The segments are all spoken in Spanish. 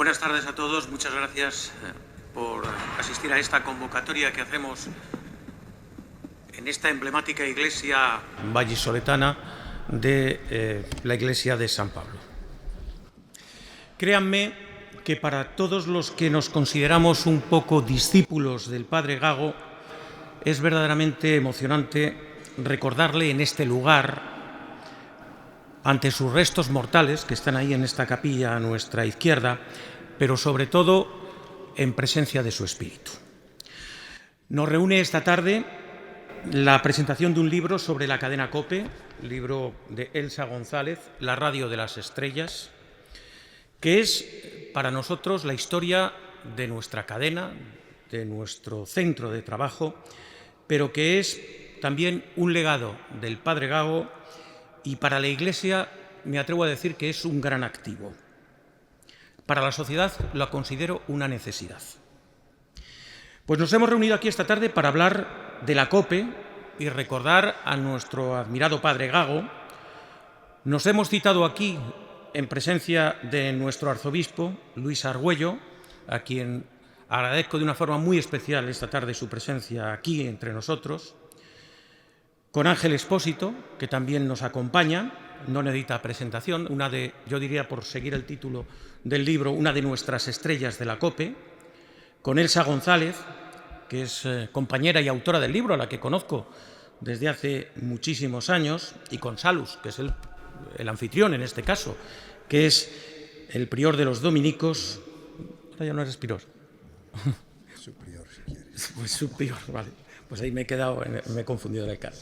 Buenas tardes a todos. Muchas gracias por asistir a esta convocatoria que hacemos en esta emblemática iglesia vallisoletana de la iglesia de San Pablo. Créanme que para todos los que nos consideramos un poco discípulos del Padre Gago, es verdaderamente emocionante recordarle en este lugar, ante sus restos mortales, que están ahí en esta capilla a nuestra izquierda, pero sobre todo en presencia de su espíritu. Nos reúne esta tarde la presentación de un libro sobre la cadena COPE, libro de Elsa González, La radio de las estrellas, que es para nosotros la historia de nuestra cadena, de nuestro centro de trabajo, pero que es también un legado del Padre Gago y para la Iglesia me atrevo a decir que es un gran activo. Para la sociedad lo considero una necesidad. Pues nos hemos reunido aquí esta tarde para hablar de la COPE y recordar a nuestro admirado Padre Gago. Nos hemos citado aquí en presencia de nuestro arzobispo, Luis Argüello, a quien agradezco de una forma muy especial esta tarde su presencia aquí entre nosotros, con Ángel Expósito, que también nos acompaña, no necesita presentación, una de, yo diría por seguir el título del libro, una de nuestras estrellas de la COPE, con Elsa González, que es compañera y autora del libro, a la que conozco desde hace muchísimos años, y con Salus, que es el anfitrión en este caso, que es el prior de los dominicos. Ahora ya no eres prior. Superior, si quieres. Pues superior, vale. Pues ahí me he quedado, me he confundido de cara.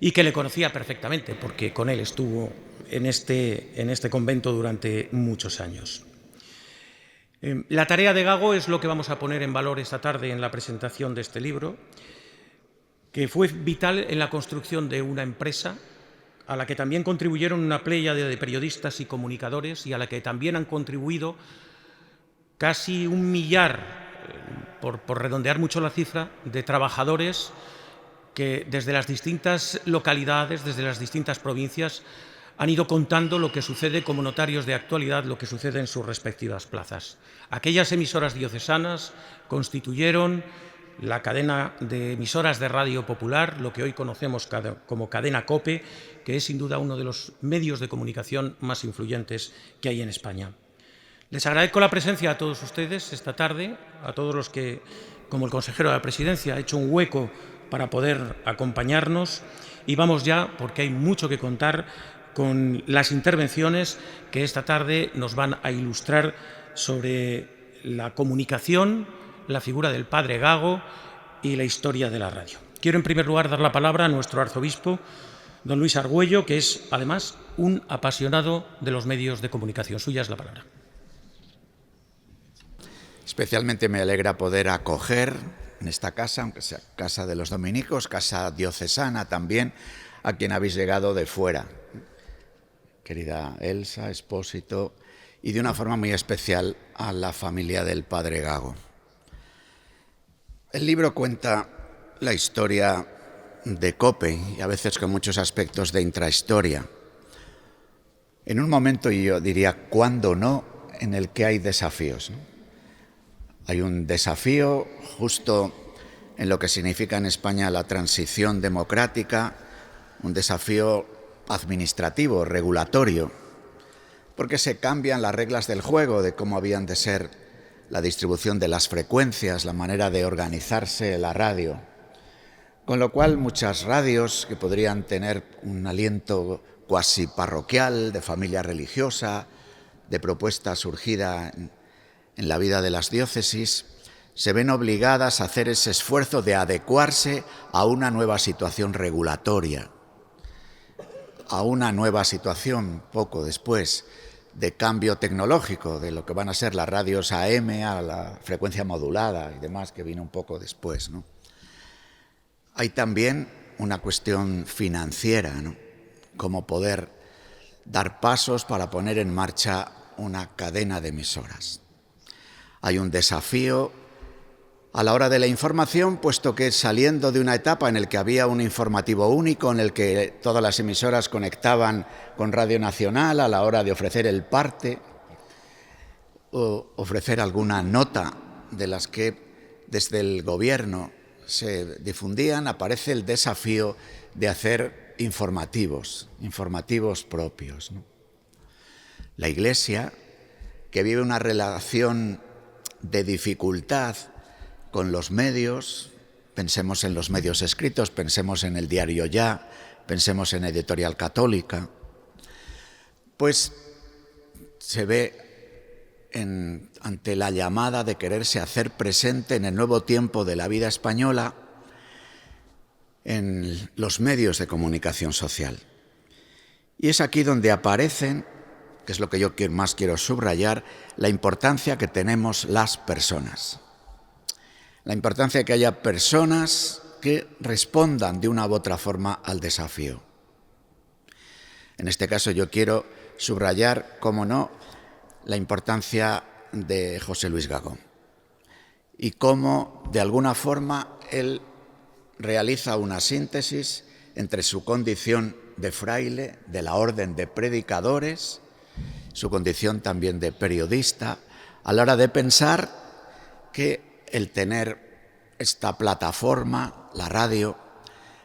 Y que le conocía perfectamente, porque con él estuvo en este convento durante muchos años. La tarea de Gago es lo que vamos a poner en valor esta tarde en la presentación de este libro, que fue vital en la construcción de una empresa a la que también contribuyeron una pléyade de periodistas y comunicadores y a la que también han contribuido casi 1 millar, por redondear mucho la cifra, de trabajadores que desde las distintas localidades, desde las distintas provincias, han ido contando lo que sucede como notarios de actualidad, lo que sucede en sus respectivas plazas. Aquellas emisoras diocesanas constituyeron la cadena de emisoras de radio popular, lo que hoy conocemos como cadena COPE, que es sin duda uno de los medios de comunicación más influyentes que hay en España. Les agradezco la presencia a todos ustedes esta tarde, a todos los que, como el consejero de la Presidencia, ha hecho un hueco para poder acompañarnos, y vamos ya, porque hay mucho que contar, con las intervenciones que esta tarde nos van a ilustrar sobre la comunicación, la figura del Padre Gago y la historia de la radio. Quiero en primer lugar dar la palabra a nuestro arzobispo, don Luis Argüello, que es además un apasionado de los medios de comunicación. Suya es la palabra. Especialmente me alegra poder acoger en esta casa, aunque sea casa de los dominicos, casa diocesana también, a quien habéis llegado de fuera. Querida Elsa, Expósito, y de una forma muy especial a la familia del Padre Gago. El libro cuenta la historia de COPE y a veces con muchos aspectos de intrahistoria. En un momento, y yo diría, ¿cuándo no?, en el que hay desafíos, ¿no? Hay un desafío justo en lo que significa en España la transición democrática, un desafío administrativo, regulatorio, porque se cambian las reglas del juego de cómo habían de ser la distribución de las frecuencias, la manera de organizarse la radio. Con lo cual muchas radios que podrían tener un aliento cuasi parroquial, de familia religiosa, de propuesta surgida en la vida de las diócesis, se ven obligadas a hacer ese esfuerzo de adecuarse a una nueva situación regulatoria, a una nueva situación poco después de cambio tecnológico, de lo que van a ser las radios AM a la frecuencia modulada y demás, que vino un poco después, ¿no? Hay también una cuestión financiera, ¿no? Cómo poder dar pasos para poner en marcha una cadena de emisoras. Hay un desafío a la hora de la información, puesto que saliendo de una etapa en la que había un informativo único, en el que todas las emisoras conectaban con Radio Nacional a la hora de ofrecer el parte, ofrecer alguna nota de las que desde el gobierno se difundían, aparece el desafío de hacer informativos propios, ¿no? La Iglesia, que vive una relación de dificultad con los medios, pensemos en los medios escritos, pensemos en el diario Ya, pensemos en Editorial Católica, pues se ve ante la llamada de quererse hacer presente en el nuevo tiempo de la vida española en los medios de comunicación social. Y es aquí donde aparecen, que es lo que yo más quiero subrayar, la importancia que tenemos las personas. La importancia de que haya personas que respondan de una u otra forma al desafío. En este caso yo quiero subrayar, cómo no, la importancia de José Luis Gago y cómo, de alguna forma, él realiza una síntesis entre su condición de fraile, de la orden de predicadores, su condición también de periodista, a la hora de pensar que el tener esta plataforma, la radio,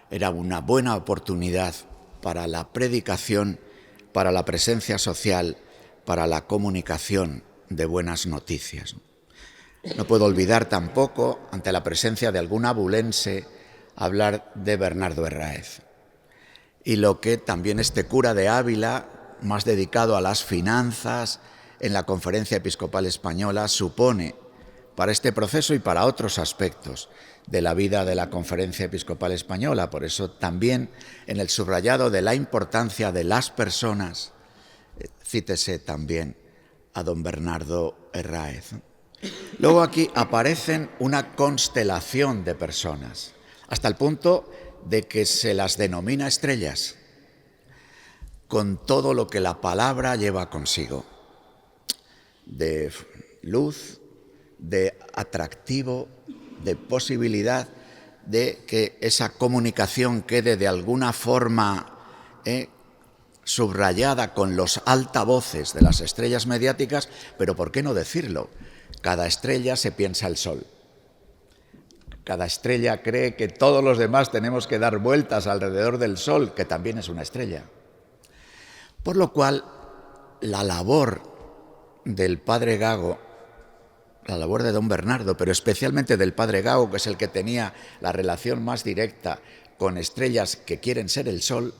era una buena oportunidad para la predicación, para la presencia social, para la comunicación de buenas noticias. No puedo olvidar tampoco, ante la presencia de algún abulense, hablar de Bernardo Herráez y lo que también este cura de Ávila, más dedicado a las finanzas en la Conferencia Episcopal Española, supone para este proceso y para otros aspectos de la vida de la Conferencia Episcopal Española. Por eso también en el subrayado de la importancia de las personas, cítese también a don Bernardo Herráez. Luego aquí aparecen una constelación de personas, hasta el punto de que se las denomina estrellas, con todo lo que la palabra lleva consigo, de luz, de atractivo, de posibilidad de que esa comunicación quede de alguna forma subrayada con los altavoces de las estrellas mediáticas, pero ¿por qué no decirlo? Cada estrella se piensa el sol. Cada estrella cree que todos los demás tenemos que dar vueltas alrededor del sol, que también es una estrella. Por lo cual, la labor del padre Gago, la labor de don Bernardo, pero especialmente del padre Gago, que es el que tenía la relación más directa con estrellas que quieren ser el sol,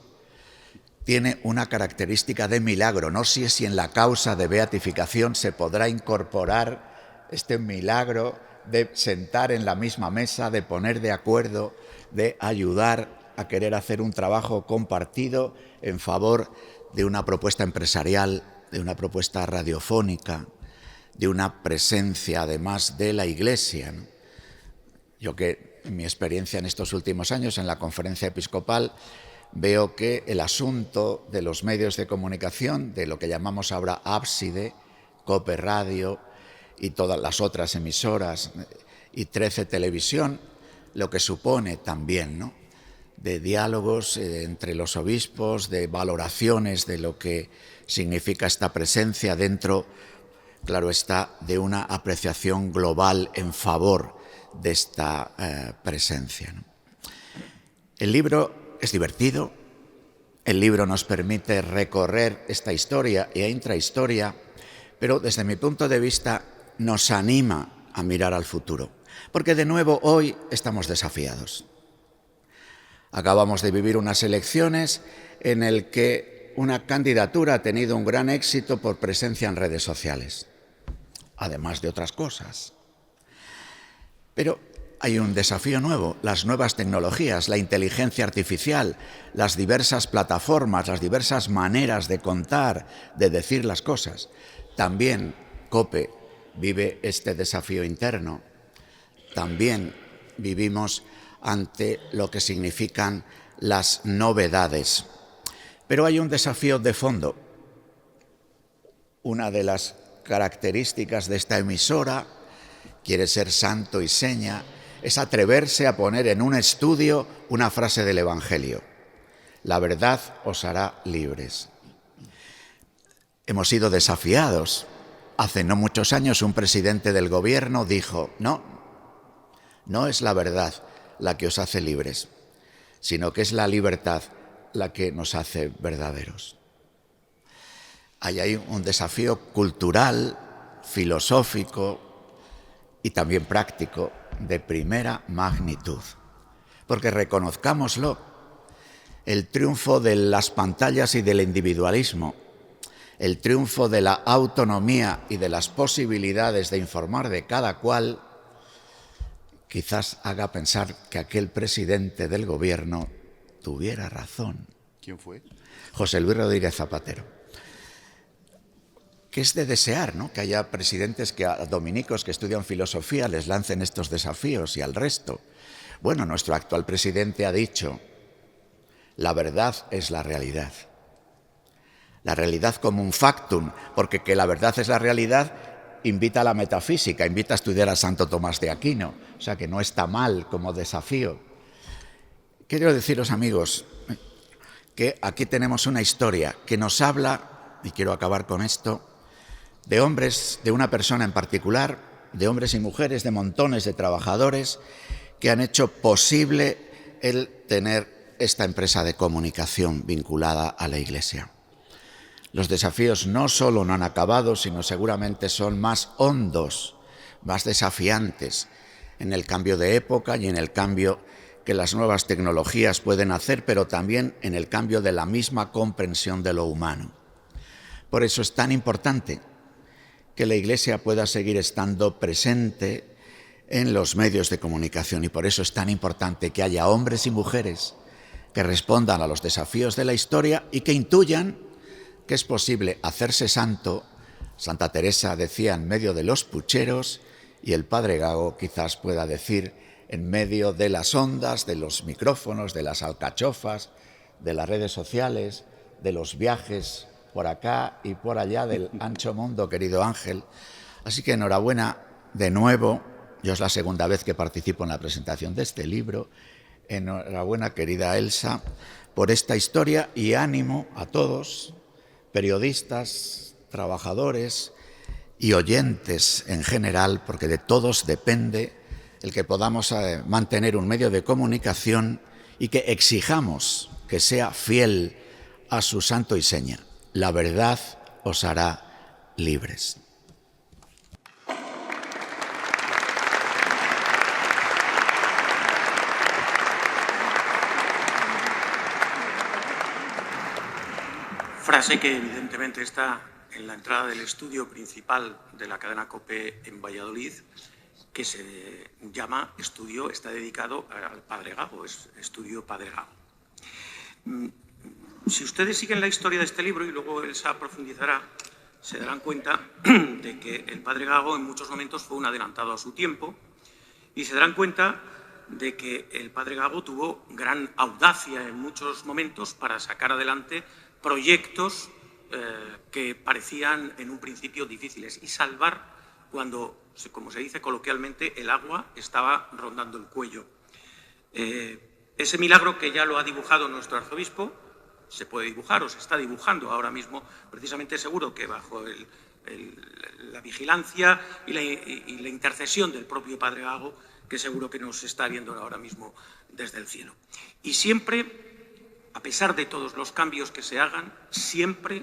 tiene una característica de milagro. No sé si en la causa de beatificación se podrá incorporar este milagro de sentar en la misma mesa, de poner de acuerdo, de ayudar a querer hacer un trabajo compartido en favor de una propuesta empresarial, de una propuesta radiofónica, de una presencia además de la Iglesia, ¿no? Yo que en mi experiencia en estos últimos años en la Conferencia Episcopal veo que el asunto de los medios de comunicación, de lo que llamamos ahora Ábside, COPE Radio y todas las otras emisoras y 13 Televisión, lo que supone también, ¿no?, de diálogos entre los obispos, de valoraciones de lo que significa esta presencia dentro, claro está, de una apreciación global en favor de esta presencia, ¿no? El libro es divertido, el libro nos permite recorrer esta historia e intrahistoria, pero desde mi punto de vista nos anima a mirar al futuro, porque de nuevo hoy estamos desafiados. Acabamos de vivir unas elecciones en el que una candidatura ha tenido un gran éxito por presencia en redes sociales, además de otras cosas. Pero hay un desafío nuevo, las nuevas tecnologías, la inteligencia artificial, las diversas plataformas, las diversas maneras de contar, de decir las cosas. También COPE vive este desafío interno. También vivimos ante lo que significan las novedades. Pero hay un desafío de fondo. Una de las características de esta emisora, quiere ser santo y seña, es atreverse a poner en un estudio una frase del Evangelio: la verdad os hará libres. Hemos sido desafiados Hace no muchos años un presidente del gobierno dijo: no es la verdad la que os hace libres, sino que es la libertad la que nos hace verdaderos. Hay ahí un desafío cultural, filosófico y también práctico de primera magnitud. Porque reconozcámoslo, el triunfo de las pantallas y del individualismo, el triunfo de la autonomía y de las posibilidades de informar de cada cual, quizás haga pensar que aquel presidente del gobierno tuviera razón. ¿Quién fue? José Luis Rodríguez Zapatero. Que es de desear, ¿no?, que haya presidentes que a dominicos que estudian filosofía les lancen estos desafíos y al resto. Bueno, nuestro actual presidente ha dicho: la verdad es la realidad. La realidad como un factum, porque que la verdad es la realidad invita a la metafísica, invita a estudiar a Santo Tomás de Aquino, o sea que no está mal como desafío. Quiero deciros, amigos, que aquí tenemos una historia que nos habla, y quiero acabar con esto, de hombres, de una persona en particular, de hombres y mujeres, de montones de trabajadores que han hecho posible el tener esta empresa de comunicación vinculada a la Iglesia. Los desafíos no solo no han acabado, sino seguramente son más hondos, más desafiantes en el cambio de época y en el cambio que las nuevas tecnologías pueden hacer, pero también en el cambio de la misma comprensión de lo humano. Por eso es tan importante que la Iglesia pueda seguir estando presente en los medios de comunicación, y por eso es tan importante que haya hombres y mujeres que respondan a los desafíos de la historia y que intuyan que es posible hacerse santo. Santa Teresa decía: en medio de los pucheros, y el Padre Gago quizás pueda decir: en medio de las ondas, de los micrófonos, de las alcachofas, de las redes sociales, de los viajes por acá y por allá del ancho mundo, querido Ángel. Así que enhorabuena de nuevo. Yo es la segunda vez que participo en la presentación de este libro. Enhorabuena, querida Elsa, por esta historia, y ánimo a todos, periodistas, trabajadores y oyentes en general, porque de todos depende el que podamos mantener un medio de comunicación y que exijamos que sea fiel a su santo y seña: la verdad os hará libres. Frase que evidentemente está en la entrada del estudio principal de la cadena COPE en Valladolid, que se llama estudio, está dedicado al Padre Gago, es estudio Padre Gago. Si ustedes siguen la historia de este libro, y luego Elsa profundizará, se darán cuenta de que el Padre Gago en muchos momentos fue un adelantado a su tiempo, y se darán cuenta de que el Padre Gago tuvo gran audacia en muchos momentos para sacar adelante proyectos que parecían en un principio difíciles y salvar cuando, como se dice coloquialmente, el agua estaba rondando el cuello. Ese milagro, que ya lo ha dibujado nuestro arzobispo, se puede dibujar o se está dibujando ahora mismo, precisamente seguro que bajo la vigilancia y la intercesión del propio Padre Gago, que seguro que nos está viendo ahora mismo desde el cielo. Y siempre, a pesar de todos los cambios que se hagan, siempre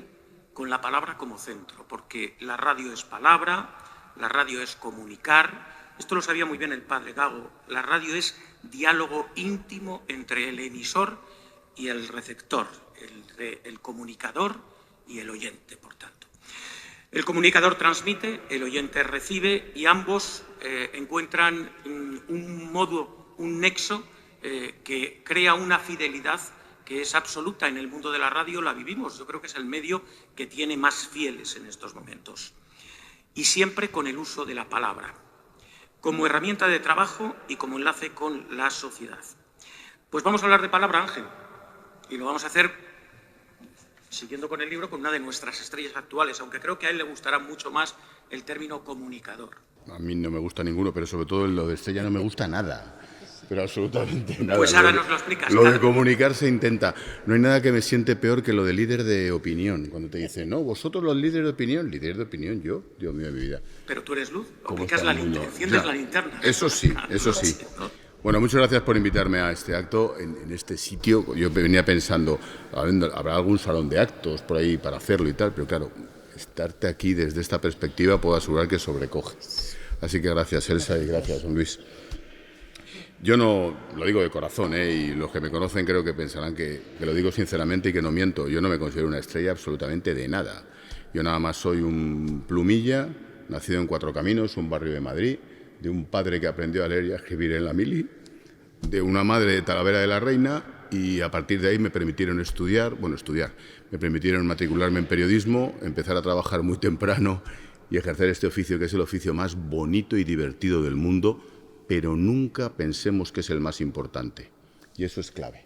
con la palabra como centro, porque la radio es palabra, la radio es comunicar. Esto lo sabía muy bien el Padre Gago. La radio es diálogo íntimo entre el emisor y el receptor, el comunicador y el oyente, por tanto. El comunicador transmite, el oyente recibe, y ambos encuentran un modo, un nexo que crea una fidelidad que es absoluta. En el mundo de la radio la vivimos. Yo creo que es el medio que tiene más fieles en estos momentos. Y siempre con el uso de la palabra, como herramienta de trabajo y como enlace con la sociedad. Pues vamos a hablar de palabra, Ángel, y lo vamos a hacer siguiendo con el libro, con una de nuestras estrellas actuales, aunque creo que a él le gustará mucho más el término comunicador. A mí no me gusta ninguno, pero sobre todo lo de estrella no me gusta nada. pero absolutamente nada. Pues ahora nos lo explicas. Lo de comunicar se intenta. No hay nada que me siente peor que lo de líder de opinión. Cuando te dicen, no, vosotros los líderes de opinión, yo, Dios mío de mi vida. Pero tú eres luz, ¿Cómo aplicas está la el mundo? linterna, enciendes Ya. la linterna. Eso sí, eso sí. Bueno, muchas gracias por invitarme a este acto, en este sitio. Yo venía pensando, habrá algún salón de actos por ahí para hacerlo y tal, pero claro, estarte aquí desde esta perspectiva puedo asegurar que sobrecoge. Así que gracias, Elsa, y gracias, don Luis. Yo no lo digo de corazón, y los que me conocen creo que pensarán que lo digo sinceramente y que no miento. Yo no me considero una estrella absolutamente de nada. Yo nada más soy un plumilla, nacido en Cuatro Caminos, un barrio de Madrid, de un padre que aprendió a leer y a escribir en la mili, de una madre de Talavera de la Reina, y a partir de ahí me permitieron me permitieron matricularme en periodismo, empezar a trabajar muy temprano y ejercer este oficio que es el oficio más bonito y divertido del mundo, pero nunca pensemos que es el más importante. Y eso es clave.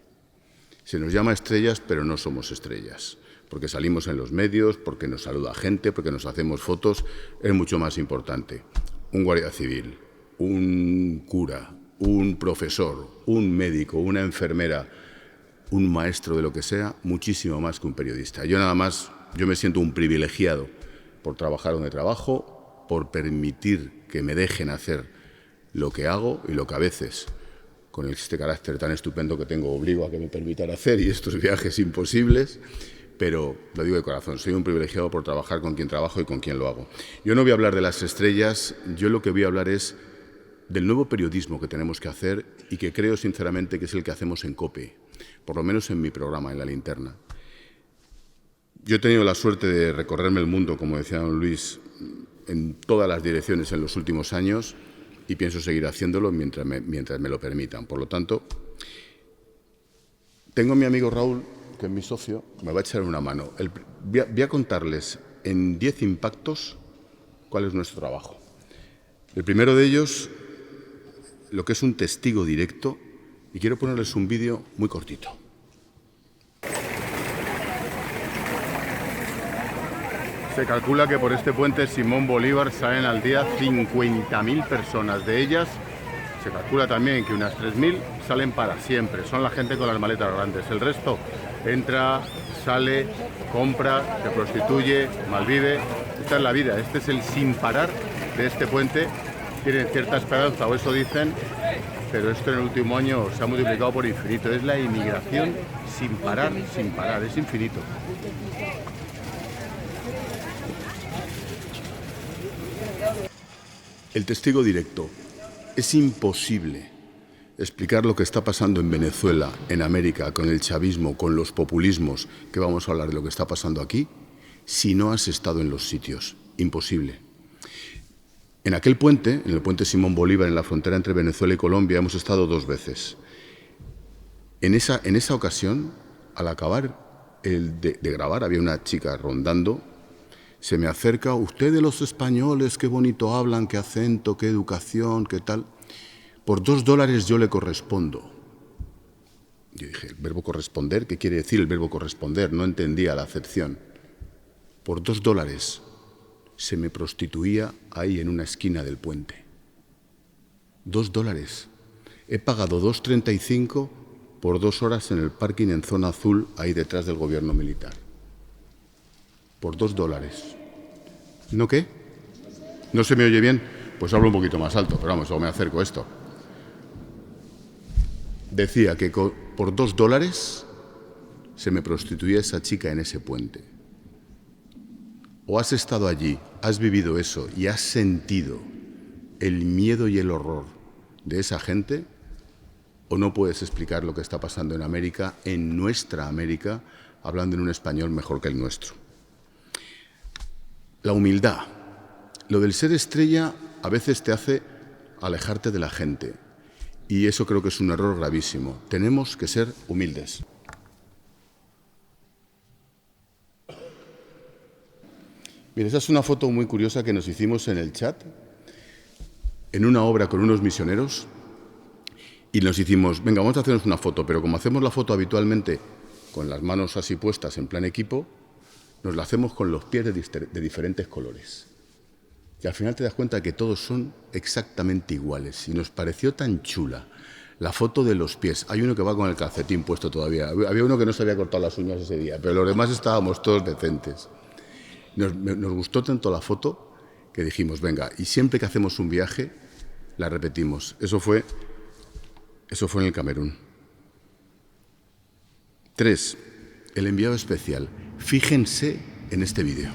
Se nos llama estrellas, pero no somos estrellas, porque salimos en los medios, porque nos saluda gente, porque nos hacemos fotos. Es mucho más importante un guardia civil, un cura, un profesor, un médico, una enfermera, un maestro de lo que sea, muchísimo más que un periodista. Yo me siento un privilegiado por trabajar donde trabajo, por permitir que me dejen hacer lo que hago y lo que a veces, con este carácter tan estupendo que tengo, obligo a que me permitan hacer y estos viajes imposibles, pero lo digo de corazón, soy un privilegiado por trabajar con quien trabajo y con quien lo hago. Yo no voy a hablar de las estrellas, yo lo que voy a hablar es del nuevo periodismo que tenemos que hacer y que creo sinceramente que es el que hacemos en COPE, por lo menos en mi programa, en La Linterna. Yo he tenido la suerte de recorrerme el mundo, como decía don Luis, en todas las direcciones en los últimos años y pienso seguir haciéndolo mientras me lo permitan. Por lo tanto, tengo a mi amigo Raúl, que es mi socio, me va a echar una mano. Voy a contarles en 10 impactos cuál es nuestro trabajo. El primero de ellos, lo que es un testigo directo, y quiero ponerles un vídeo muy cortito. Se calcula que por este puente Simón Bolívar salen al día 50.000 personas. De ellas, se calcula también que unas 3.000 salen para siempre. Son la gente con las maletas grandes. El resto entra, sale, compra, se prostituye, malvive. Esta es la vida. Este es el sin parar de este puente. Tienen cierta esperanza, o eso dicen, pero esto en el último año se ha multiplicado por infinito. Es la inmigración sin parar, es infinito. El testigo directo. Es imposible explicar lo que está pasando en Venezuela, en América, con el chavismo, con los populismos, que vamos a hablar de lo que está pasando aquí, si no has estado en los sitios. Imposible. En aquel puente, en el puente Simón Bolívar, en la frontera entre Venezuela y Colombia, hemos estado 2 veces. En esa ocasión, al acabar de grabar, había una chica rondando, se me acerca, usted de los españoles, qué bonito hablan, qué acento, qué educación, qué tal. Por $2 yo le correspondo. Yo dije, ¿el verbo corresponder? ¿Qué quiere decir el verbo corresponder? No entendía la acepción. Por $2 se me prostituía ahí en una esquina del puente. $2. He pagado $2,35 por 2 horas en el parking en zona azul, ahí detrás del gobierno militar. Por $2. ¿No qué? ¿No se me oye bien? Pues hablo un poquito más alto, pero vamos, o me acerco a esto. Decía que por $2 se me prostituía esa chica en ese puente. O has estado allí, has vivido eso y has sentido el miedo y el horror de esa gente, o no puedes explicar lo que está pasando en América, en nuestra América, hablando en un español mejor que el nuestro. La humildad. Lo del ser estrella a veces te hace alejarte de la gente. Y eso creo que es un error gravísimo. Tenemos que ser humildes. Mira, esa es una foto muy curiosa que nos hicimos en el chat, en una obra con unos misioneros, y nos hicimos, venga, vamos a hacernos una foto, pero como hacemos la foto habitualmente con las manos así puestas en plan equipo, nos la hacemos con los pies de diferentes colores. Y al final te das cuenta que todos son exactamente iguales. Y nos pareció tan chula La foto de los pies. Hay uno que va con el calcetín puesto todavía. Había uno que no se había cortado las uñas ese día, pero los demás estábamos todos decentes. Nos gustó tanto la foto que dijimos, venga, y siempre que hacemos un viaje, la repetimos. Eso fue en el Camerún. 3. El enviado especial. Fíjense en este vídeo.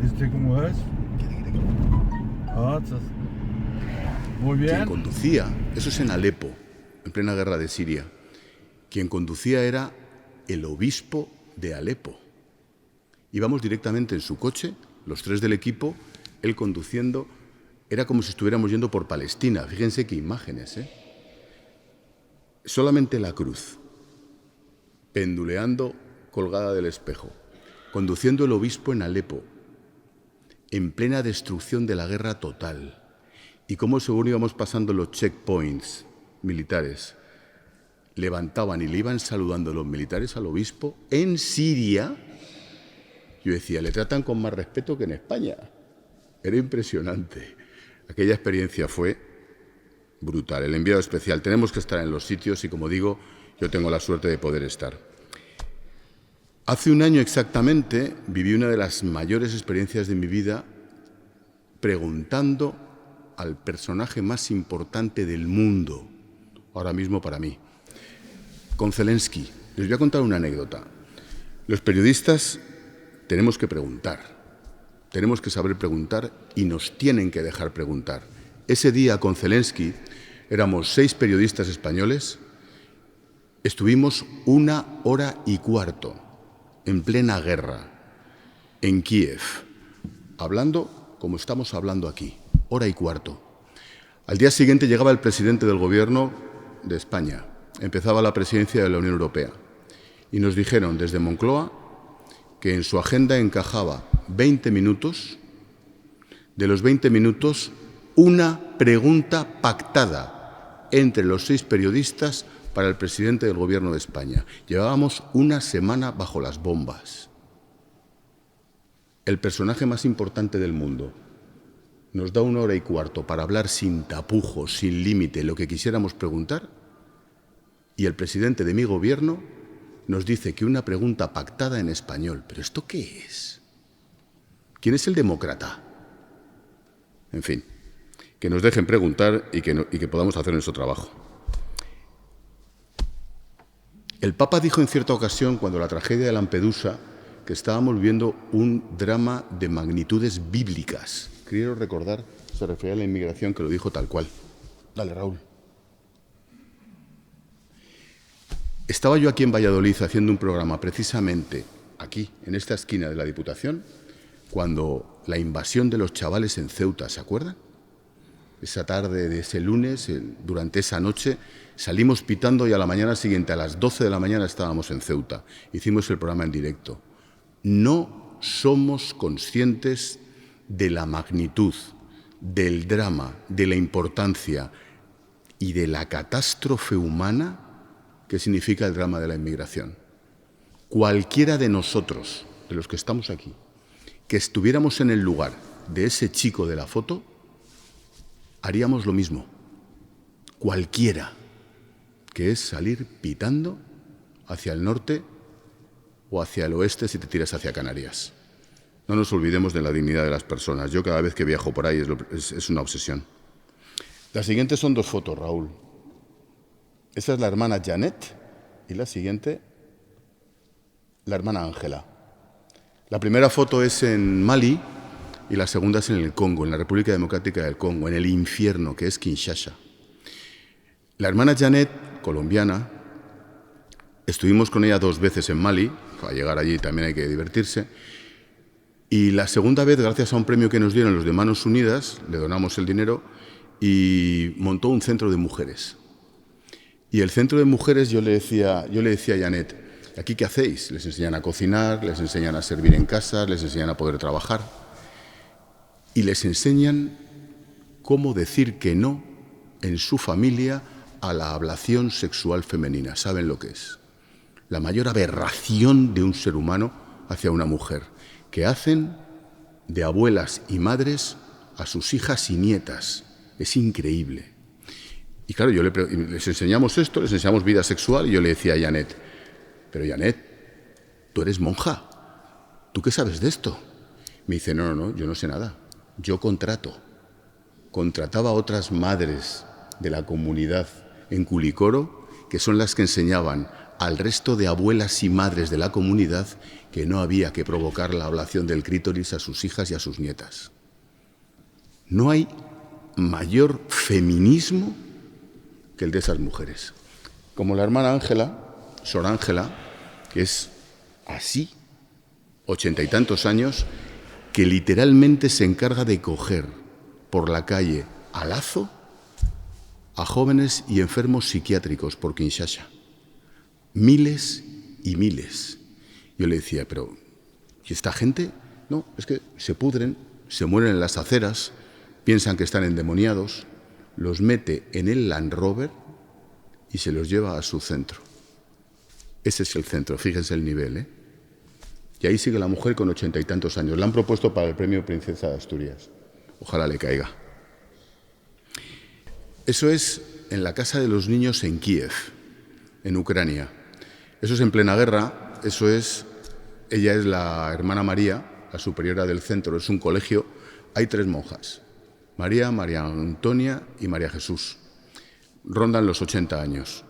¿Viste cómo es? Muy bien. Quien conducía, eso es en Alepo, en plena guerra de Siria. Quien conducía era el obispo de Alepo. Íbamos directamente en su coche, los 3 del equipo, él conduciendo. Era como si estuviéramos yendo por Palestina. Fíjense qué imágenes, ¿eh? Solamente la cruz, penduleando colgada del espejo, conduciendo el obispo en Alepo, en plena destrucción de la guerra total. Y cómo según íbamos pasando los checkpoints militares, levantaban y le iban saludando los militares al obispo en Siria. Yo decía, le tratan con más respeto que en España. Era impresionante. Aquella experiencia fue brutal. El enviado especial. Tenemos que estar en los sitios y, como digo, yo tengo la suerte de poder estar. Hace un año exactamente viví una de las mayores experiencias de mi vida preguntando al personaje más importante del mundo, ahora mismo para mí, con Zelensky. Les voy a contar una anécdota. Los periodistas tenemos que preguntar, tenemos que saber preguntar y nos tienen que dejar preguntar. Ese día con Zelensky éramos 6 periodistas españoles, estuvimos 1 hora y cuarto en plena guerra, en Kiev, hablando como estamos hablando aquí, 1 hora y cuarto. Al día siguiente llegaba el presidente del gobierno de España, empezaba la presidencia de la Unión Europea, y nos dijeron desde Moncloa que en su agenda encajaba 20 minutos, de los 20 minutos, una pregunta pactada entre los 6 periodistas para el presidente del gobierno de España. Llevábamos 1 semana bajo las bombas. El personaje más importante del mundo nos da 1 hora y cuarto para hablar sin tapujos, sin límite, lo que quisiéramos preguntar, y el presidente de mi gobierno nos dice que una pregunta pactada en español. ¿Pero esto qué es? ¿Quién es el demócrata? En fin, que nos dejen preguntar y que podamos hacer nuestro trabajo. El Papa dijo en cierta ocasión, cuando la tragedia de Lampedusa, que estábamos viendo un drama de magnitudes bíblicas. Quiero recordar, se refería a la inmigración, que lo dijo tal cual. Dale, Raúl. Estaba yo aquí en Valladolid haciendo un programa precisamente aquí, en esta esquina de la Diputación, cuando la invasión de los chavales en Ceuta, ¿se acuerdan? Esa tarde de ese lunes, durante esa noche, salimos pitando y a la mañana siguiente, a las 12 de la mañana, estábamos en Ceuta. Hicimos el programa en directo. No somos conscientes de la magnitud, del drama, de la importancia y de la catástrofe humana que significa el drama de la inmigración. Cualquiera de nosotros, de los que estamos aquí, que estuviéramos en el lugar de ese chico de la foto, haríamos lo mismo. Cualquiera, que es salir pitando hacia el norte o hacia el oeste si te tiras hacia Canarias. No nos olvidemos de la dignidad de las personas. Yo cada vez que viajo por ahí es una obsesión. Las siguientes son 2 fotos, Raúl. Esa es la hermana Janet y la siguiente, la hermana Ángela. La primera foto es en Mali y la segunda es en el Congo, en la República Democrática del Congo, en el infierno que es Kinshasa. La hermana Janet, colombiana, estuvimos con ella 2 veces en Mali, para llegar allí también hay que divertirse, y la segunda vez, gracias a un premio que nos dieron los de Manos Unidas, le donamos el dinero y montó un centro de mujeres. Y el centro de mujeres, yo le decía a Janet, ¿aquí qué hacéis? Les enseñan a cocinar, les enseñan a servir en casa, les enseñan a poder trabajar y les enseñan cómo decir que no en su familia a la ablación sexual femenina. ¿Saben lo que es? La mayor aberración de un ser humano hacia una mujer, que hacen de abuelas y madres a sus hijas y nietas. Es increíble. Y claro, les enseñamos esto, les enseñamos vida sexual, y yo le decía a Janet, pero Janet, tú eres monja, ¿tú qué sabes de esto? Me dice, no, yo no sé nada, yo contrataba a otras madres de la comunidad en Kulikoro, que son las que enseñaban al resto de abuelas y madres de la comunidad que no había que provocar la ablación del clítoris a sus hijas y a sus nietas. No hay mayor feminismo que el de esas mujeres. Como la hermana Ángela, Sor Ángela, que es así, 80 y tantos años, que literalmente se encarga de coger por la calle a lazo a jóvenes y enfermos psiquiátricos por Kinshasa. Miles y miles. Yo le decía, pero ¿y esta gente? No, es que se pudren, se mueren en las aceras, piensan que están endemoniados, los mete en el Land Rover y se los lleva a su centro. Ese es el centro, fíjense el nivel, ¿eh? Y ahí sigue la mujer con 80 y tantos años. La han propuesto para el premio Princesa de Asturias. Ojalá le caiga. Eso es en la Casa de los Niños en Kiev, en Ucrania. Eso es en plena guerra, ella es la hermana María, la superiora del centro, es un colegio, hay 3 monjas, María, María Antonia y María Jesús. Rondan los 80 años.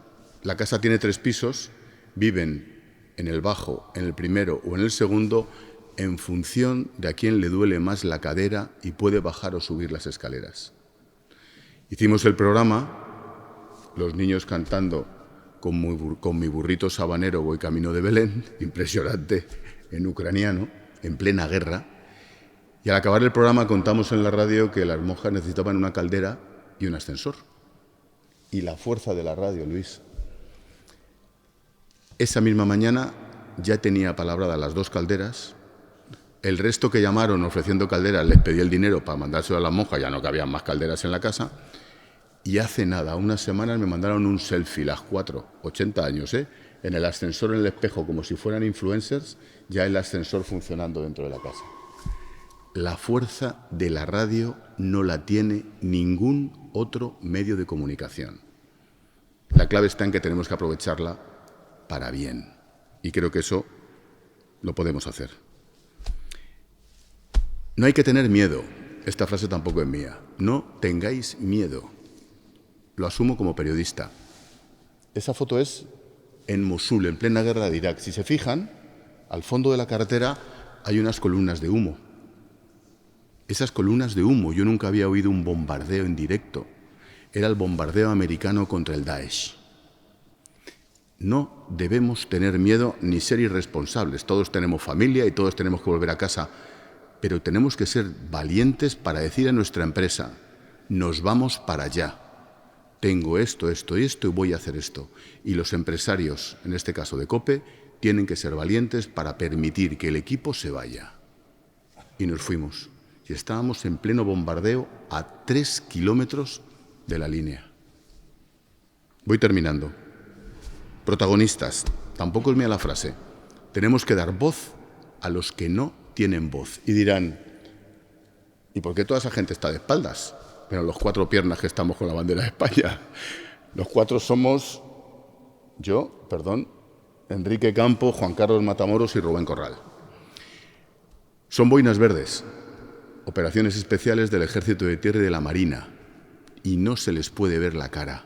La casa tiene 3 pisos, viven en el bajo, en el primero o en el segundo, en función de a quién le duele más la cadera y puede bajar o subir las escaleras. Hicimos el programa, los niños cantando con mi burrito sabanero voy camino de Belén, impresionante, en ucraniano, en plena guerra. Y al acabar el programa contamos en la radio que las monjas necesitaban una caldera y un ascensor. Y la fuerza de la radio, Luis. Esa misma mañana ya tenía palabrada las 2 calderas. El resto que llamaron ofreciendo calderas les pedí el dinero para mandárselo a las monjas, ya no cabían más calderas en la casa. Y hace nada, unas semanas me mandaron un selfie, las 4, 80 años, en el ascensor, en el espejo, como si fueran influencers, ya el ascensor funcionando dentro de la casa. La fuerza de la radio no la tiene ningún otro medio de comunicación. La clave está en que tenemos que aprovecharla para bien. Y creo que eso lo podemos hacer. No hay que tener miedo. Esta frase tampoco es mía. No tengáis miedo. Lo asumo como periodista. Esa foto es en Mosul, en plena guerra de Irak. Si se fijan, al fondo de la carretera hay unas columnas de humo. Esas columnas de humo, yo nunca había oído un bombardeo en directo. Era el bombardeo americano contra el Daesh. No debemos tener miedo ni ser irresponsables. Todos tenemos familia y todos tenemos que volver a casa. Pero tenemos que ser valientes para decir a nuestra empresa, nos vamos para allá. Tengo esto, esto y esto y voy a hacer esto. Y los empresarios, en este caso de COPE, tienen que ser valientes para permitir que el equipo se vaya. Y nos fuimos. Y estábamos en pleno bombardeo a 3 kilómetros de la línea. Voy terminando. Protagonistas. Tampoco es mía la frase. Tenemos que dar voz a los que no tienen voz. Y dirán, ¿y por qué toda esa gente está de espaldas? Pero los 4 piernas que estamos con la bandera de España. Los 4 somos Enrique Campo, Juan Carlos Matamoros y Rubén Corral. Son boinas verdes, operaciones especiales del Ejército de Tierra y de la Marina, y no se les puede ver la cara.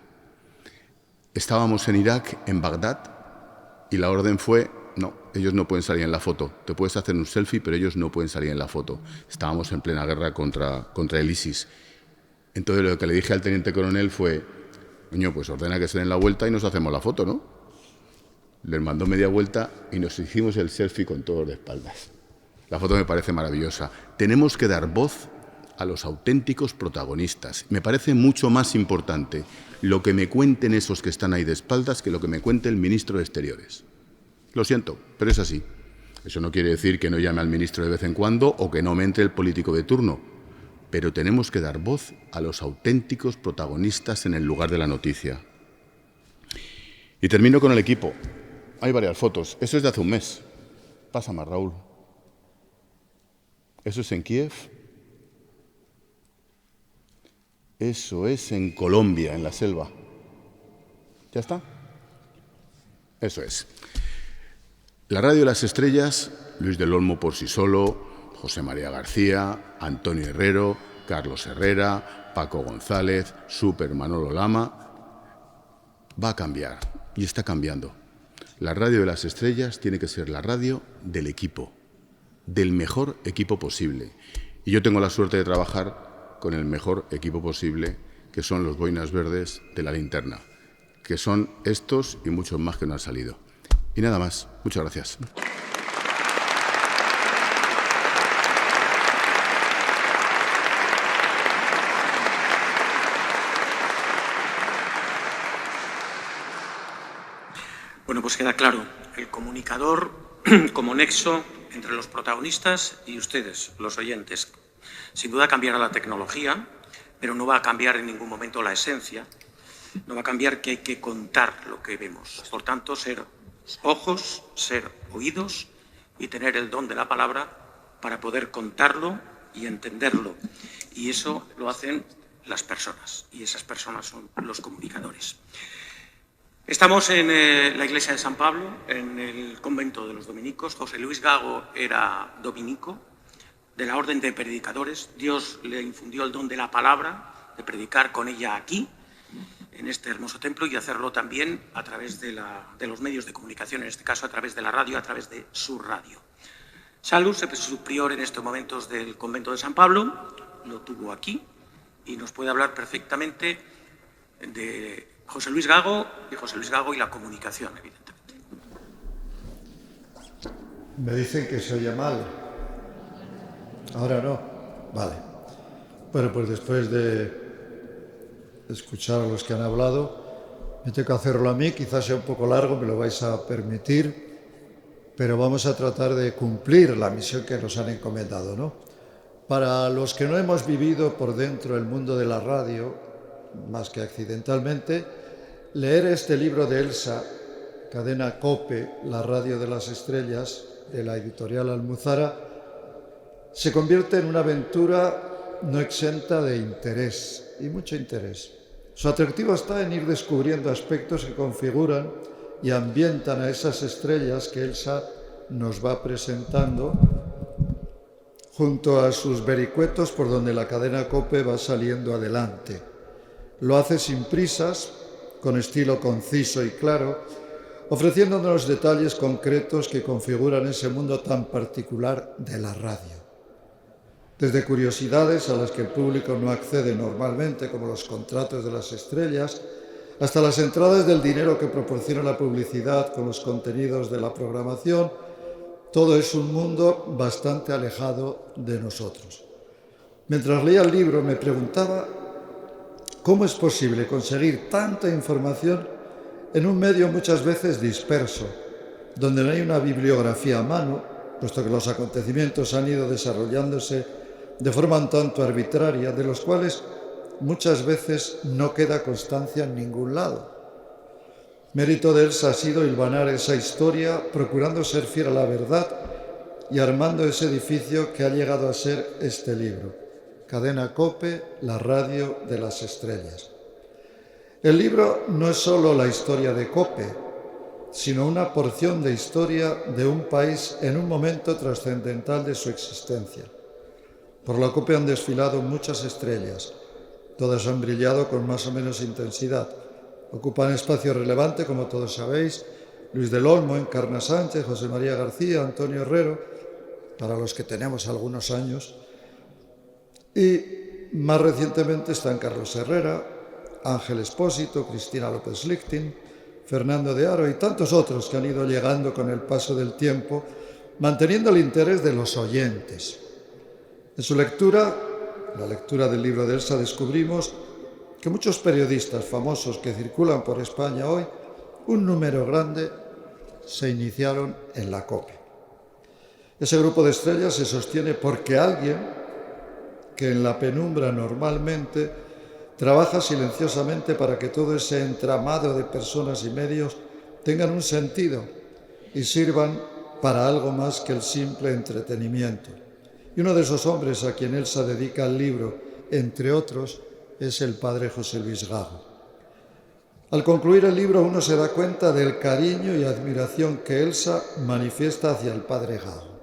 Estábamos en Irak, en Bagdad, y la orden fue, no, ellos no pueden salir en la foto. Te puedes hacer un selfie, pero ellos no pueden salir en la foto. Estábamos en plena guerra contra el ISIS. Entonces lo que le dije al teniente coronel fue, coño, pues ordena que se den la vuelta y nos hacemos la foto, ¿no? Les mandó media vuelta y nos hicimos el selfie con todos de espaldas. La foto me parece maravillosa. Tenemos que dar voz a los auténticos protagonistas. Me parece mucho más importante lo que me cuenten esos que están ahí de espaldas que lo que me cuente el ministro de Exteriores. Lo siento, pero es así. Eso no quiere decir que no llame al ministro de vez en cuando o que no me entre el político de turno. Pero tenemos que dar voz a los auténticos protagonistas en el lugar de la noticia. Y termino con el equipo. Hay varias fotos. Eso es de hace un mes. Pasa más, Raúl. Eso es en Kiev. Eso es en Colombia, en la selva. ¿Ya está? Eso es. La Radio de las Estrellas, Luis del Olmo por sí solo, José María García, Antonio Herrero, Carlos Herrera, Paco González, Super Manolo Lama, va a cambiar y está cambiando. La Radio de las Estrellas tiene que ser la radio del equipo, del mejor equipo posible. Y yo tengo la suerte de trabajar con el mejor equipo posible, que son los Boinas Verdes de la Linterna, que son estos y muchos más que no han salido. Y nada más. Muchas gracias. Bueno, pues queda claro, el comunicador como nexo entre los protagonistas y ustedes, los oyentes. Sin duda cambiará la tecnología, pero no va a cambiar en ningún momento la esencia, no va a cambiar que hay que contar lo que vemos. Por tanto, ser ojos, ser oídos y tener el don de la palabra para poder contarlo y entenderlo. Y eso lo hacen las personas, y esas personas son los comunicadores. Estamos en la iglesia de San Pablo, en el convento de los dominicos. José Luis Gago era dominico de la orden de predicadores. Dios le infundió el don de la palabra, de predicar con ella aquí, en este hermoso templo, y hacerlo también a través de los medios de comunicación, en este caso a través de la radio, a través de su radio. Salus, su prior en estos momentos del convento de San Pablo, lo tuvo aquí y nos puede hablar perfectamente de José Luis Gago y la comunicación, evidentemente. Me dicen que se oye mal. Ahora no. Vale. Bueno, pues después de escuchar a los que han hablado, me tengo que hacerlo a mí. Quizás sea un poco largo, me lo vais a permitir, pero vamos a tratar de cumplir la misión que nos han encomendado, ¿no? Para los que no hemos vivido por dentro el mundo de la radio, más que accidentalmente, leer este libro de Elsa, Cadena COPE, la radio de las estrellas, de la editorial Almuzara, se convierte en una aventura no exenta de interés, y mucho interés. Su atractivo está en ir descubriendo aspectos que configuran y ambientan a esas estrellas que Elsa nos va presentando, junto a sus vericuetos por donde la cadena COPE va saliendo adelante. Lo hace sin prisas, con estilo conciso y claro, ofreciéndonos detalles concretos que configuran ese mundo tan particular de la radio. Desde curiosidades a las que el público no accede normalmente, como los contratos de las estrellas, hasta las entradas del dinero que proporciona la publicidad con los contenidos de la programación, todo es un mundo bastante alejado de nosotros. Mientras leía el libro me preguntaba cómo es posible conseguir tanta información en un medio muchas veces disperso, donde no hay una bibliografía a mano, puesto que los acontecimientos han ido desarrollándose de forma un tanto arbitraria, de los cuales muchas veces no queda constancia en ningún lado. Mérito de Elsa ha sido hilvanar esa historia, procurando ser fiel a la verdad y armando ese edificio que ha llegado a ser este libro, Cadena COPE, la radio de las estrellas. El libro no es solo la historia de COPE, sino una porción de historia de un país en un momento trascendental de su existencia. Por la COPE han desfilado muchas estrellas, todas han brillado con más o menos intensidad. Ocupan espacio relevante, como todos sabéis, Luis del Olmo, Encarna Sánchez, José María García, Antonio Herrero, para los que tenemos algunos años, y más recientemente están Carlos Herrera, Ángel Espósito, Cristina López Lichting, Fernando de Haro y tantos otros que han ido llegando con el paso del tiempo, manteniendo el interés de los oyentes. En su lectura, la lectura del libro de Elsa, descubrimos que muchos periodistas famosos que circulan por España hoy, un número grande, se iniciaron en la COPE. Ese grupo de estrellas se sostiene porque alguien que en la penumbra normalmente trabaja silenciosamente para que todo ese entramado de personas y medios tengan un sentido y sirvan para algo más que el simple entretenimiento. Y uno de esos hombres a quien Elsa dedica el libro, entre otros, es el padre José Luis Gago. Al concluir el libro uno se da cuenta del cariño y admiración que Elsa manifiesta hacia el padre Gago.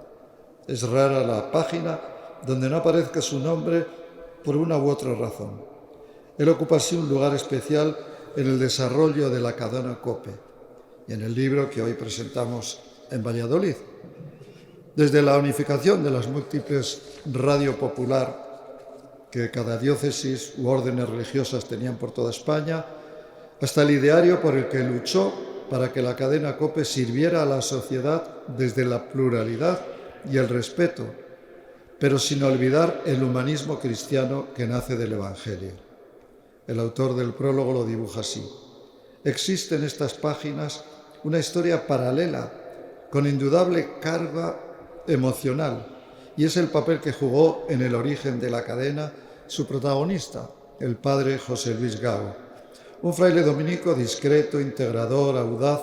Es rara la página donde no aparezca su nombre por una u otra razón. Él ocupa así un lugar especial en el desarrollo de la cadena COPE y en el libro que hoy presentamos en Valladolid. Desde la unificación de las múltiples Radio Popular que cada diócesis u órdenes religiosas tenían por toda España, hasta el ideario por el que luchó para que la cadena COPE sirviera a la sociedad desde la pluralidad y el respeto, pero sin olvidar el humanismo cristiano que nace del Evangelio. El autor del prólogo lo dibuja así. Existe en estas páginas una historia paralela con indudable carga emocional, y es el papel que jugó en el origen de la cadena su protagonista, el padre José Luis Gago, un fraile dominico discreto, integrador, audaz,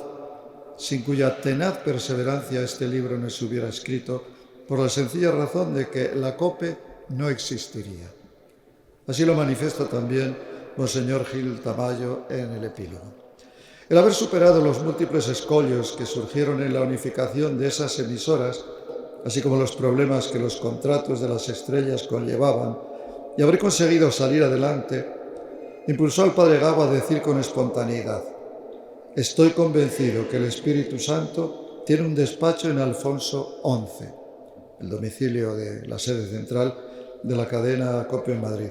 sin cuya tenaz perseverancia este libro no se hubiera escrito, por la sencilla razón de que la COPE no existiría. Así lo manifiesta también Monseñor Gil Tamayo en el epílogo. El haber superado los múltiples escollos que surgieron en la unificación de esas emisoras, así como los problemas que los contratos de las estrellas conllevaban, y haber conseguido salir adelante, impulsó al padre Gago a decir con espontaneidad: estoy convencido que el Espíritu Santo tiene un despacho en Alfonso XI, el domicilio de la sede central de la cadena COPE en Madrid.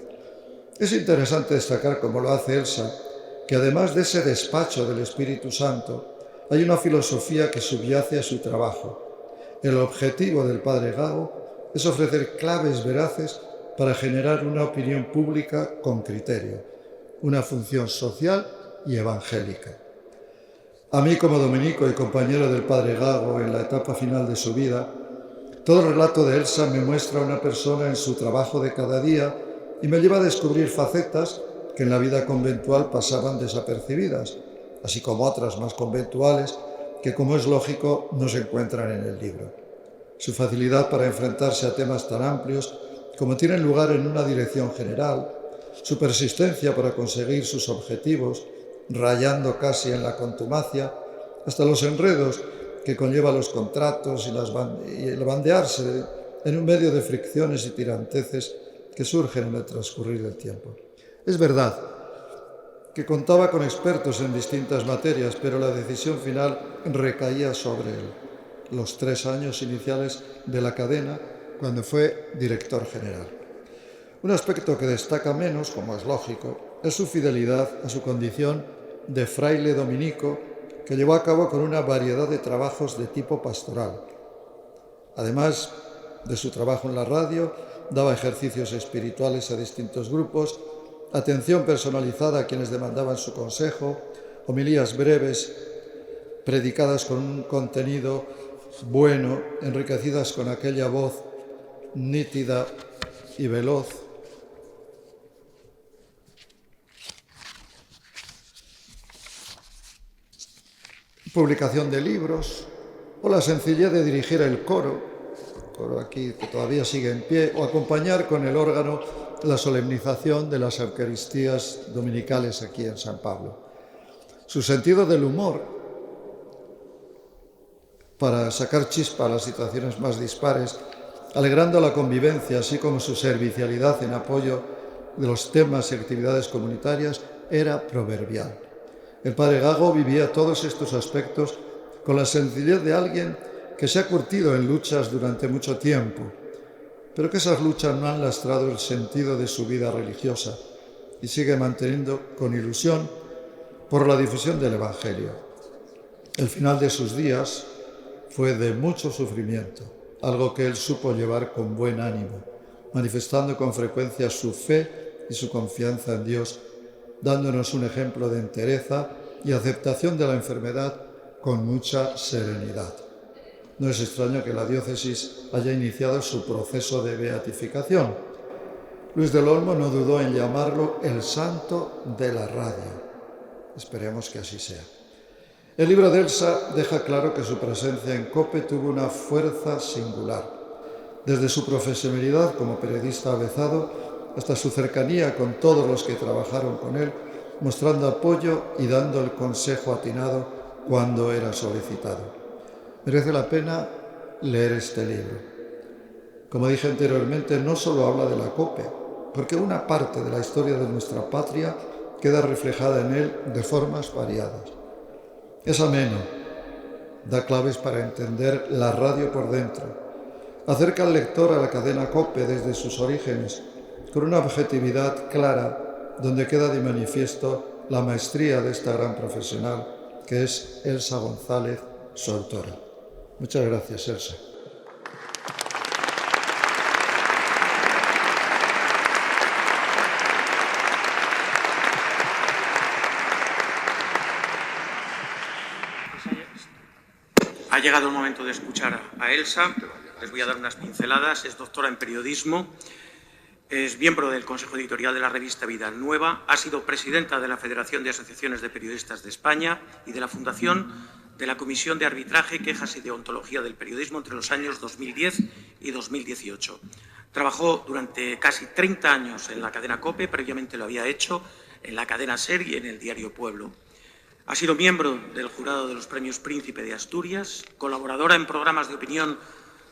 Es interesante destacar, como lo hace Elsa, que además de ese despacho del Espíritu Santo, hay una filosofía que subyace a su trabajo. El objetivo del padre Gago es ofrecer claves veraces para generar una opinión pública con criterio, una función social y evangélica. A mí, como dominico y compañero del padre Gago en la etapa final de su vida, todo el relato de Elsa me muestra a una persona en su trabajo de cada día y me lleva a descubrir facetas que en la vida conventual pasaban desapercibidas, así como otras más conventuales que, como es lógico, no se encuentran en el libro. Su facilidad para enfrentarse a temas tan amplios como tienen lugar en una dirección general, su persistencia para conseguir sus objetivos, rayando casi en la contumacia, hasta los enredos que conlleva los contratos y el bandearse en un medio de fricciones y tiranteces que surgen en el transcurrir del tiempo. Es verdad que contaba con expertos en distintas materias, pero la decisión final recaía sobre él, los 3 años iniciales de la cadena, cuando fue director general. Un aspecto que destaca menos, como es lógico, es su fidelidad a su condición de fraile dominico, que llevó a cabo con una variedad de trabajos de tipo pastoral. Además de su trabajo en la radio, daba ejercicios espirituales a distintos grupos, atención personalizada a quienes demandaban su consejo, homilías breves, predicadas con un contenido bueno, enriquecidas con aquella voz nítida y veloz. Publicación de libros, o la sencillez de dirigir el coro aquí que todavía sigue en pie, o acompañar con el órgano la solemnización de las Eucaristías dominicales aquí en San Pablo. Su sentido del humor, para sacar chispa a las situaciones más dispares, alegrando la convivencia, así como su servicialidad en apoyo de los temas y actividades comunitarias, era proverbial. El padre Gago vivía todos estos aspectos con la sencillez de alguien que se ha curtido en luchas durante mucho tiempo, pero que esas luchas no han lastrado el sentido de su vida religiosa y sigue manteniendo con ilusión por la difusión del Evangelio. El final de sus días fue de mucho sufrimiento, algo que él supo llevar con buen ánimo, manifestando con frecuencia su fe y su confianza en Dios, dándonos un ejemplo de entereza y aceptación de la enfermedad con mucha serenidad. No es extraño que la diócesis haya iniciado su proceso de beatificación. Luis del Olmo no dudó en llamarlo el santo de la radio. Esperemos que así sea. El libro de Elsa deja claro que su presencia en COPE tuvo una fuerza singular, desde su profesionalidad como periodista avezado hasta su cercanía con todos los que trabajaron con él, mostrando apoyo y dando el consejo atinado cuando era solicitado. Merece la pena leer este libro. Como dije anteriormente, no solo habla de la COPE, porque una parte de la historia de nuestra patria queda reflejada en él de formas variadas. Es ameno, da claves para entender la radio por dentro, acerca al lector a la cadena COPE desde sus orígenes, con una objetividad clara, donde queda de manifiesto la maestría de esta gran profesional, que es Elsa González, su autora. Muchas gracias, Elsa. Ha llegado el momento de escuchar a Elsa. Les voy a dar unas pinceladas. Es doctora en periodismo, es miembro del Consejo Editorial de la revista Vida Nueva, ha sido presidenta de la Federación de Asociaciones de Periodistas de España y de la Fundación de la Comisión de Arbitraje, Quejas y Deontología del Periodismo entre los años 2010 y 2018. Trabajó durante casi 30 años en la cadena COPE, previamente lo había hecho en la cadena SER y en el diario Pueblo. Ha sido miembro del jurado de los Premios Príncipe de Asturias, colaboradora en programas de opinión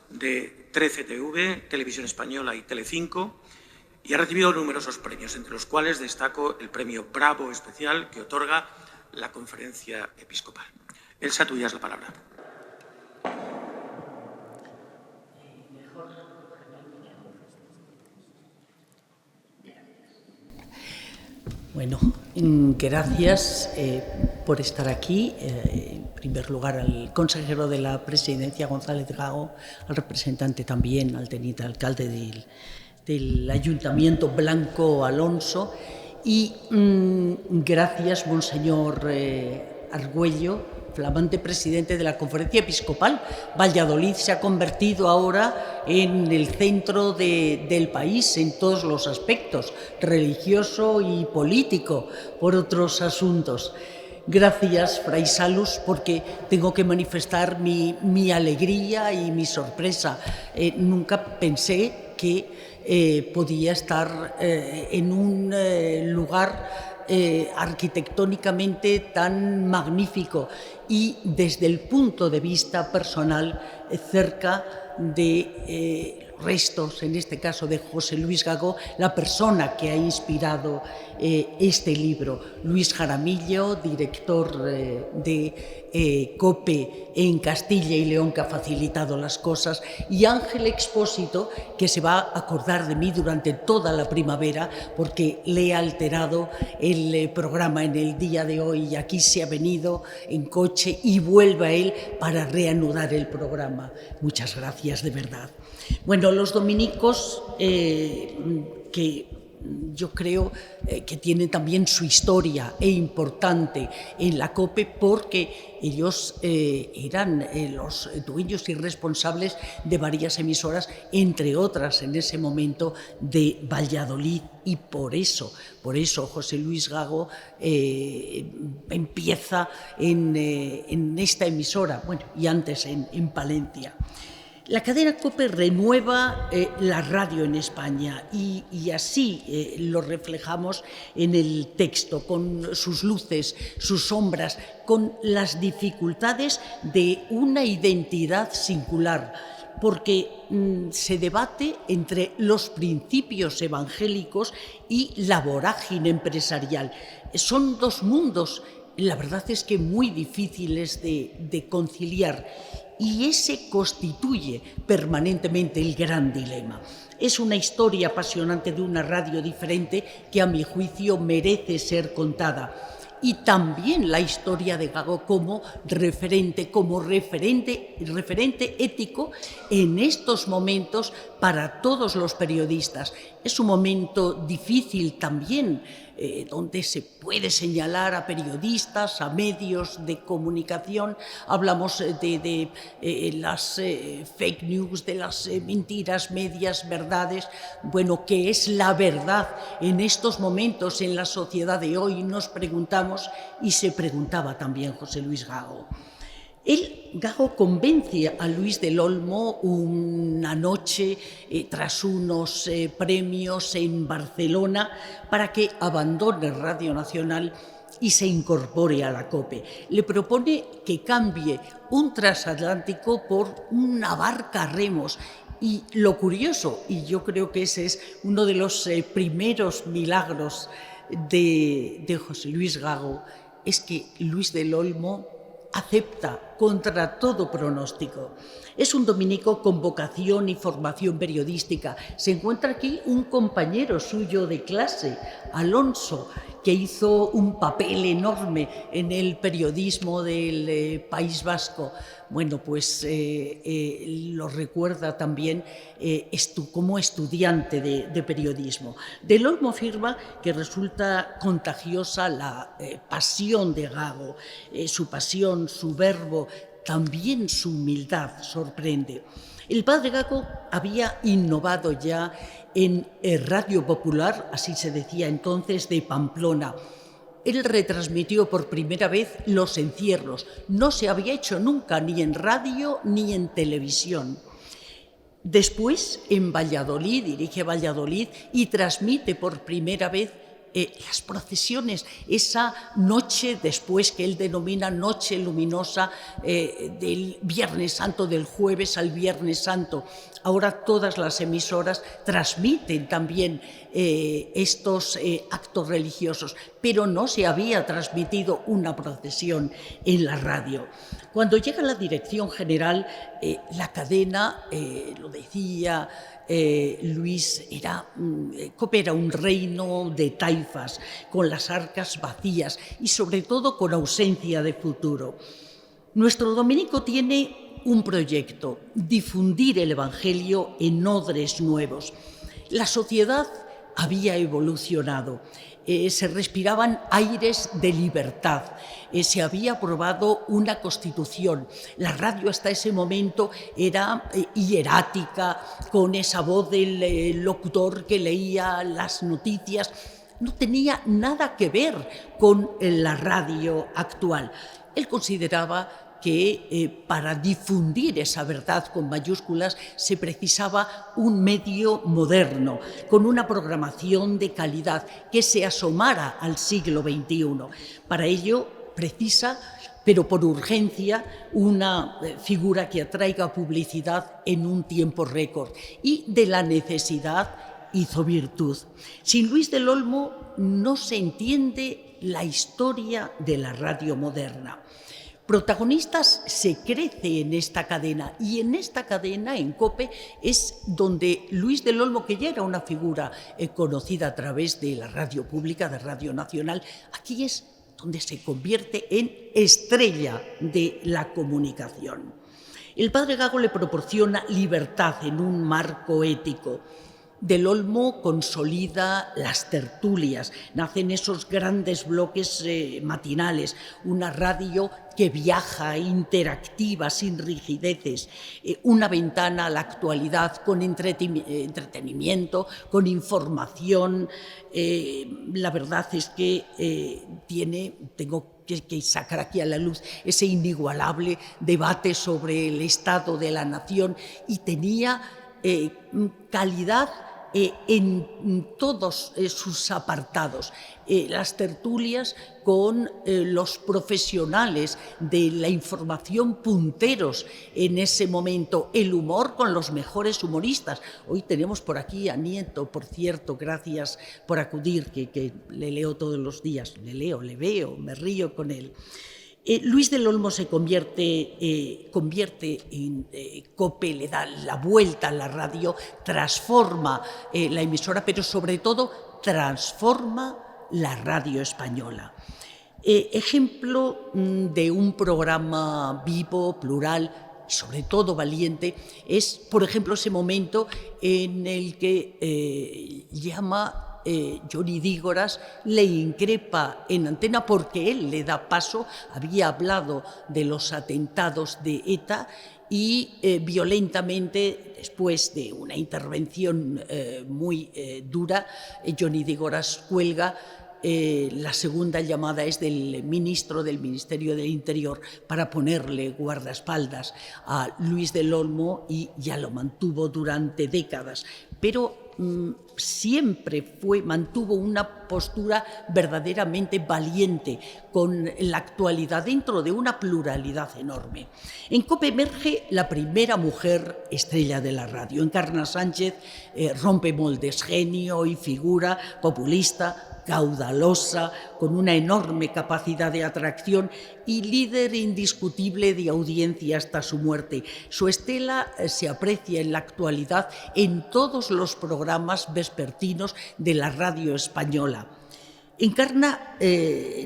de 13TV, Televisión Española y Telecinco, y ha recibido numerosos premios, entre los cuales destaco el premio Bravo especial que otorga la Conferencia Episcopal. Elsa, tuya es la palabra. Bueno, gracias por estar aquí. En primer lugar, al consejero de la Presidencia, González Gago, al representante también, al teniente alcalde del Ayuntamiento, Blanco Alonso, y gracias, Monseñor Argüello, flamante presidente de la Conferencia Episcopal. Valladolid se ha convertido ahora en el centro del país en todos los aspectos, religioso y político, por otros asuntos. Gracias, Fray Salus, porque tengo que manifestar mi alegría y mi sorpresa. Nunca pensé que podía estar en un lugar arquitectónicamente tan magnífico y desde el punto de vista personal cerca de restos, en este caso de José Luis Gago, la persona que ha inspirado este libro. Luis Jaramillo, director de COPE en Castilla y León, que ha facilitado las cosas, y Ángel Expósito, que se va a acordar de mí durante toda la primavera porque le he alterado el programa en el día de hoy y aquí se ha venido en coche y vuelve a él para reanudar el programa. Muchas gracias, de verdad. Bueno, los dominicos que yo creo que tienen también su historia importante en la COPE porque ellos eran los dueños y responsables de varias emisoras, entre otras en ese momento de Valladolid, y por eso José Luis Gago empieza en esta emisora, bueno, y antes en Palencia. La cadena COPE renueva la radio en España y así lo reflejamos en el texto, con sus luces, sus sombras, con las dificultades de una identidad singular, porque se debate entre los principios evangélicos y la vorágine empresarial. Son dos mundos, la verdad es que muy difíciles de conciliar. Y ese constituye permanentemente el gran dilema. Es una historia apasionante de una radio diferente que, a mi juicio, merece ser contada. Y también la historia de Gago como referente ético en estos momentos para todos los periodistas. Es un momento difícil también donde se puede señalar a periodistas, a medios de comunicación. Hablamos de las fake news, de las mentiras, medias verdades. Bueno, ¿qué es la verdad en estos momentos en la sociedad de hoy? Nos preguntamos, y se preguntaba también José Luis Gago. Gago convence a Luis del Olmo una noche tras unos premios en Barcelona para que abandone Radio Nacional y se incorpore a la COPE. Le propone que cambie un transatlántico por una barca a remos. Y lo curioso, y yo creo que ese es uno de los primeros milagros de José Luis Gago, es que Luis del Olmo acepta contra todo pronóstico. Es un dominico con vocación y formación periodística. Se encuentra aquí un compañero suyo de clase, Alonso, que hizo un papel enorme en el periodismo del País Vasco. Bueno, pues lo recuerda también como estudiante de periodismo. Del Olmo afirma que resulta contagiosa la pasión de Gago, su pasión, su verbo, también su humildad sorprende. El padre Gago había innovado ya en Radio Popular, así se decía entonces, de Pamplona. Él retransmitió por primera vez los encierros. No se había hecho nunca, ni en radio ni en televisión. Después, en Valladolid, dirige Valladolid y transmite por primera vez las procesiones, esa noche después que él denomina noche luminosa del Viernes Santo, del jueves al Viernes Santo. Ahora todas las emisoras transmiten también estos actos religiosos, pero no se había transmitido una procesión en la radio. Cuando llega la dirección general, la cadena, lo decía Luis, COPE era un reino de taifas, con las arcas vacías y sobre todo con ausencia de futuro. Nuestro dominico tiene un proyecto: difundir el Evangelio en odres nuevos. La sociedad había evolucionado. Se respiraban aires de libertad, se había aprobado una constitución. La radio hasta ese momento era hierática, con esa voz del locutor que leía las noticias. No tenía nada que ver con la radio actual. Él consideraba que para difundir esa verdad con mayúsculas se precisaba un medio moderno, con una programación de calidad que se asomara al siglo XXI. Para ello precisa, pero por urgencia, una figura que atraiga publicidad en un tiempo récord, y de la necesidad hizo virtud. Sin Luis del Olmo no se entiende la historia de la radio moderna. Protagonistas se crece en esta cadena, y en esta cadena, en COPE, es donde Luis del Olmo, que ya era una figura conocida a través de la radio pública, de Radio Nacional, aquí es donde se convierte en estrella de la comunicación. El padre Gago le proporciona libertad en un marco ético. Del Olmo consolida las tertulias, nacen esos grandes bloques matinales, una radio que viaja, interactiva, sin rigideces, una ventana a la actualidad con entretenimiento, con información. La verdad es que tengo que sacar aquí a la luz ese inigualable debate sobre el estado de la nación, y tenía calidad en todos sus apartados. Las tertulias con los profesionales de la información punteros en ese momento, el humor con los mejores humoristas. Hoy tenemos por aquí a Nieto, por cierto, gracias por acudir, que le leo todos los días, le veo, me río con él. Luis del Olmo se convierte en COPE, le da la vuelta a la radio, transforma la emisora, pero sobre todo transforma la radio española. Ejemplo de un programa vivo, plural, sobre todo valiente, es, por ejemplo, ese momento en el que llama Johnny Dígoras le increpa en antena porque él le da paso, había hablado de los atentados de ETA y violentamente, después de una intervención muy dura, Johnny Dígoras cuelga. La segunda llamada es del ministro del Ministerio del Interior para ponerle guardaespaldas a Luis del Olmo y ya lo mantuvo durante décadas. Pero siempre mantuvo una postura verdaderamente valiente con la actualidad dentro de una pluralidad enorme. En COPE emerge la primera mujer estrella de la radio. Encarna Sánchez rompe moldes, genio y figura populista, caudalosa, con una enorme capacidad de atracción y líder indiscutible de audiencia hasta su muerte. Su estela se aprecia en la actualidad en todos los programas vespertinos de la radio española. Encarna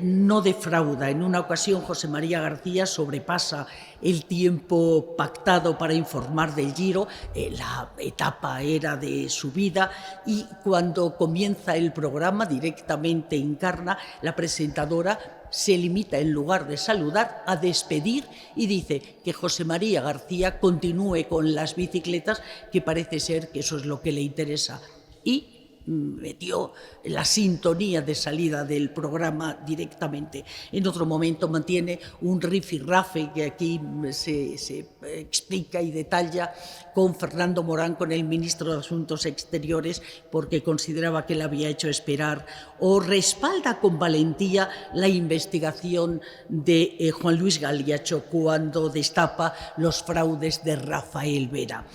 no defrauda. En una ocasión José María García sobrepasa el tiempo pactado para informar del Giro, la etapa era de su vida, y cuando comienza el programa directamente Encarna, la presentadora se limita, en lugar de saludar, a despedir y dice que José María García continúe con las bicicletas, que parece ser que eso es lo que le interesa. Y metió la sintonía de salida del programa directamente. En otro momento mantiene un rifirrafe que aquí se explica y detalla con Fernando Morán, con el ministro de Asuntos Exteriores, porque consideraba que le había hecho esperar, o respalda con valentía la investigación de Juan Luis Galiacho cuando destapa los fraudes de Rafael Vera.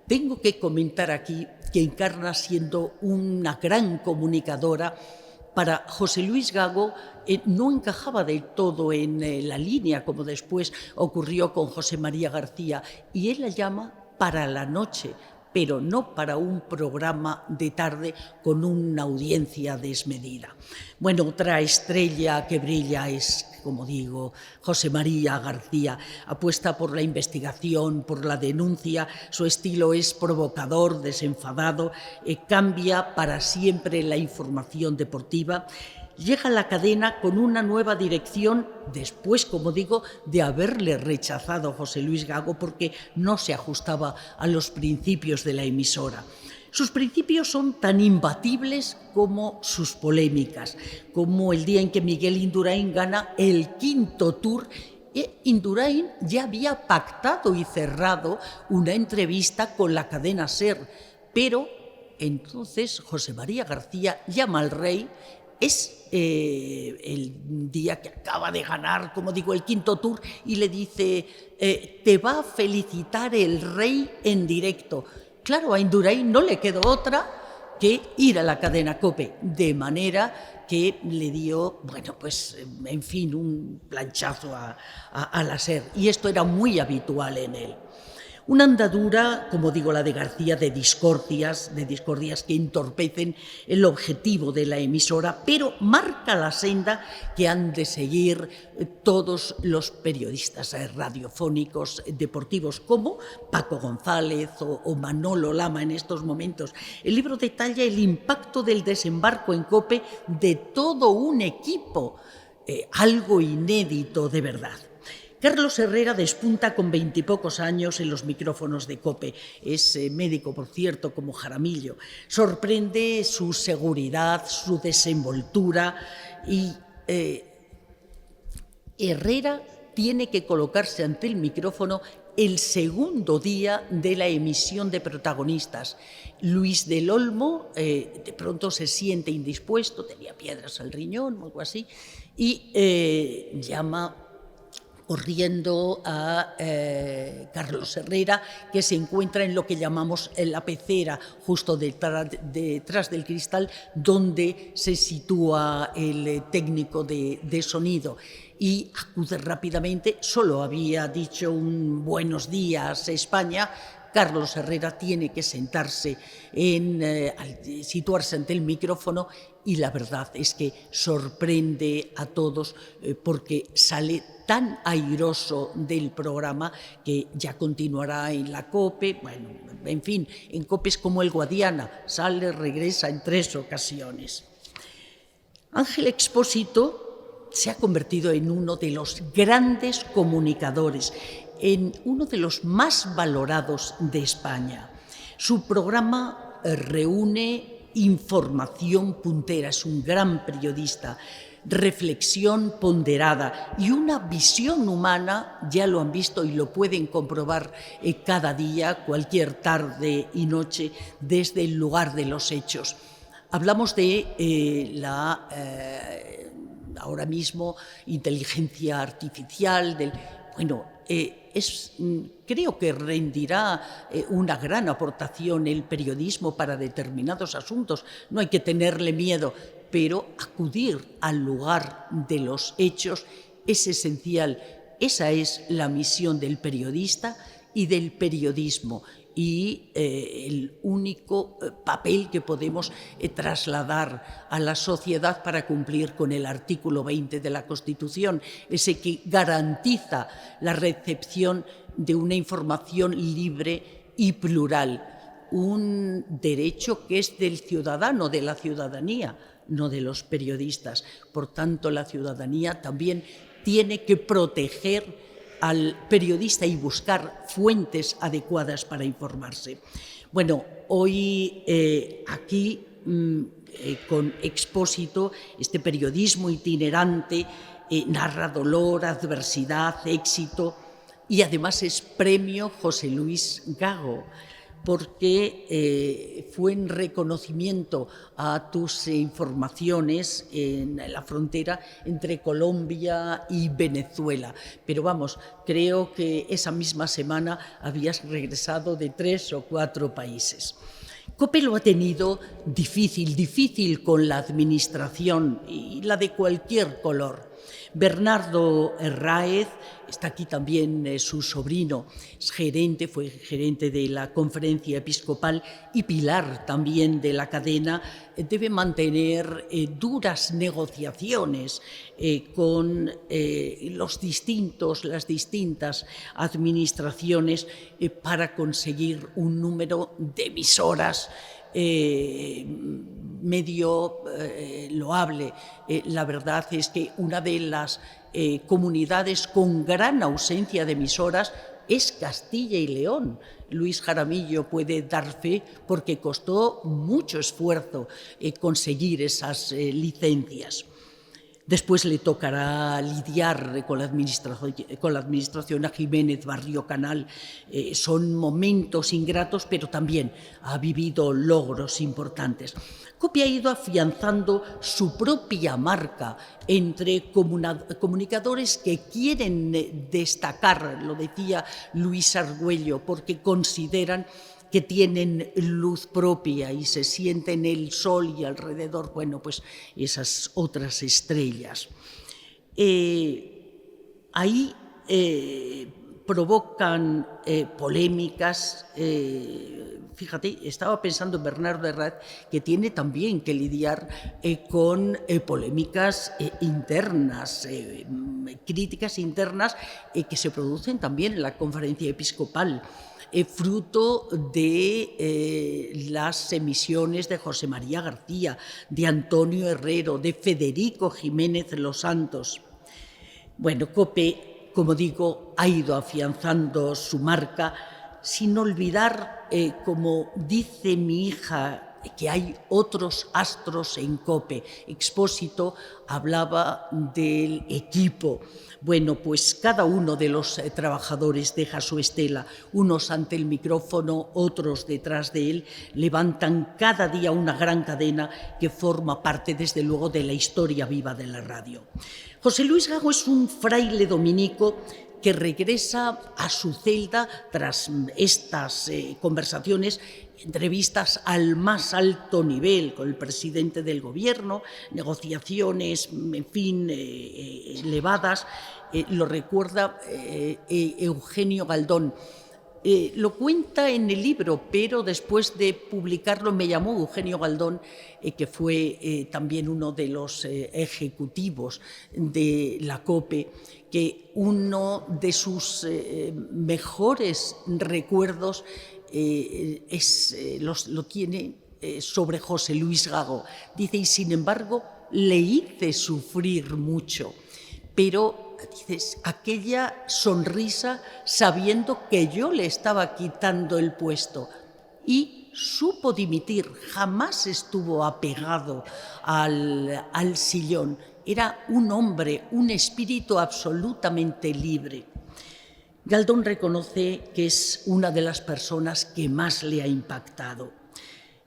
Tengo que comentar aquí que Encarna, siendo una gran comunicadora, para José Luis Gago no encajaba del todo en la línea, como después ocurrió con José María García, y él la llama para la noche, pero no para un programa de tarde con una audiencia desmedida. Bueno, otra estrella que brilla es, como digo, José María García. Apuesta por la investigación, por la denuncia. Su estilo es provocador, desenfadado, cambia para siempre la información deportiva. Llega a la cadena con una nueva dirección después, como digo, de haberle rechazado José Luis Gago porque no se ajustaba a los principios de la emisora. Sus principios son tan imbatibles como sus polémicas, como el día en que Miguel Indurain gana el 5º Tour. Indurain ya había pactado y cerrado una entrevista con la cadena SER, pero entonces José María García llama al rey. Es el día que acaba de ganar, como digo, el 5º Tour, y le dice, te va a felicitar el rey en directo. Claro, a Indurain no le quedó otra que ir a la cadena COPE, de manera que le dio, bueno, pues, en fin, un planchazo a la SER, y esto era muy habitual en él. Una andadura, como digo, la de García, de discordias que entorpecen el objetivo de la emisora, pero marca la senda que han de seguir todos los periodistas radiofónicos deportivos, como Paco González o Manolo Lama en estos momentos. El libro detalla el impacto del desembarco en COPE de todo un equipo, algo inédito de verdad. Carlos Herrera despunta con 20 y pocos años en los micrófonos de COPE. Es médico, por cierto, como Jaramillo. Sorprende su seguridad, su desenvoltura, y Herrera tiene que colocarse ante el micrófono el segundo día de la emisión de Protagonistas. Luis del Olmo de pronto se siente indispuesto, tenía piedras al riñón o algo así, y llama corriendo a Carlos Herrera, que se encuentra en lo que llamamos la pecera, justo detrás del cristal, donde se sitúa el técnico de sonido, y acude rápidamente. Solo había dicho un buenos días España. Carlos Herrera tiene que sentarse situarse ante el micrófono, y la verdad es que sorprende a todos porque sale tan airoso del programa que ya continuará en la COPE. Bueno, en fin, en COPEs como el Guadiana, sale, regresa en 3 ocasiones. Ángel Expósito se ha convertido en uno de los grandes comunicadores, en uno de los más valorados de España. Su programa reúne información puntera, es un gran periodista, reflexión ponderada y una visión humana, ya lo han visto y lo pueden comprobar cada día, cualquier tarde y noche, desde el lugar de los hechos. Hablamos de ahora mismo inteligencia artificial, creo que rendirá una gran aportación el periodismo para determinados asuntos. No hay que tenerle miedo, pero acudir al lugar de los hechos es esencial. Esa es la misión del periodista y del periodismo, y el único papel que podemos trasladar a la sociedad para cumplir con el artículo 20 de la Constitución, ese que garantiza la recepción de una información libre y plural, un derecho que es del ciudadano, de la ciudadanía, no de los periodistas. Por tanto, la ciudadanía también tiene que proteger al periodista y buscar fuentes adecuadas para informarse. Bueno, hoy aquí con Expósito, este periodismo itinerante, narra dolor, adversidad, éxito, y además es premio José Luis Gago, porque fue en reconocimiento a tus informaciones en la frontera entre Colombia y Venezuela. Pero vamos, creo que esa misma semana habías regresado de 3 o 4 países. COPE lo ha tenido difícil con la administración, y la de cualquier color. Bernardo Herráez, está aquí también su sobrino, es fue gerente de la Conferencia Episcopal y pilar también de la cadena, debe mantener duras negociaciones con las distintas administraciones para conseguir un número de emisoras medio loable. La verdad es que una de las comunidades con gran ausencia de emisoras es Castilla y León. Luis Jaramillo puede dar fe porque costó mucho esfuerzo conseguir esas licencias. Después le tocará lidiar con la administración a Jiménez Barrio Canal. Son momentos ingratos, pero también ha vivido logros importantes. COPE ha ido afianzando su propia marca entre comunicadores que quieren destacar, lo decía Luis Argüello, porque consideran que tienen luz propia y se sienten el sol y alrededor, bueno, pues esas otras estrellas. Ahí provocan polémicas. Fíjate, estaba pensando en Bernardo Herráez, que tiene también que lidiar con polémicas internas, críticas internas que se producen también en la Conferencia Episcopal, fruto de las emisiones de José María García, de Antonio Herrero, de Federico Jiménez Los Santos. Bueno, COPE, como digo, ha ido afianzando su marca, sin olvidar, como dice mi hija, que hay otros astros en COPE. Expósito hablaba del equipo. Bueno, pues cada uno de los trabajadores deja su estela, unos ante el micrófono, otros detrás de él, levantan cada día una gran cadena que forma parte, desde luego, de la historia viva de la radio. José Luis Gago es un fraile dominico que regresa a su celda tras estas conversaciones, entrevistas al más alto nivel con el presidente del gobierno, negociaciones, en fin, elevadas. Lo recuerda Eugenio Galdón. Lo cuenta en el libro, pero después de publicarlo me llamó Eugenio Galdón, que fue también uno de los ejecutivos de la COPE, que uno de sus mejores recuerdos lo tiene sobre José Luis Gago. Dice, y sin embargo, le hice sufrir mucho, pero dices, aquella sonrisa sabiendo que yo le estaba quitando el puesto, y supo dimitir, jamás estuvo apegado al sillón. Era un hombre, un espíritu absolutamente libre. Galdón reconoce que es una de las personas que más le ha impactado.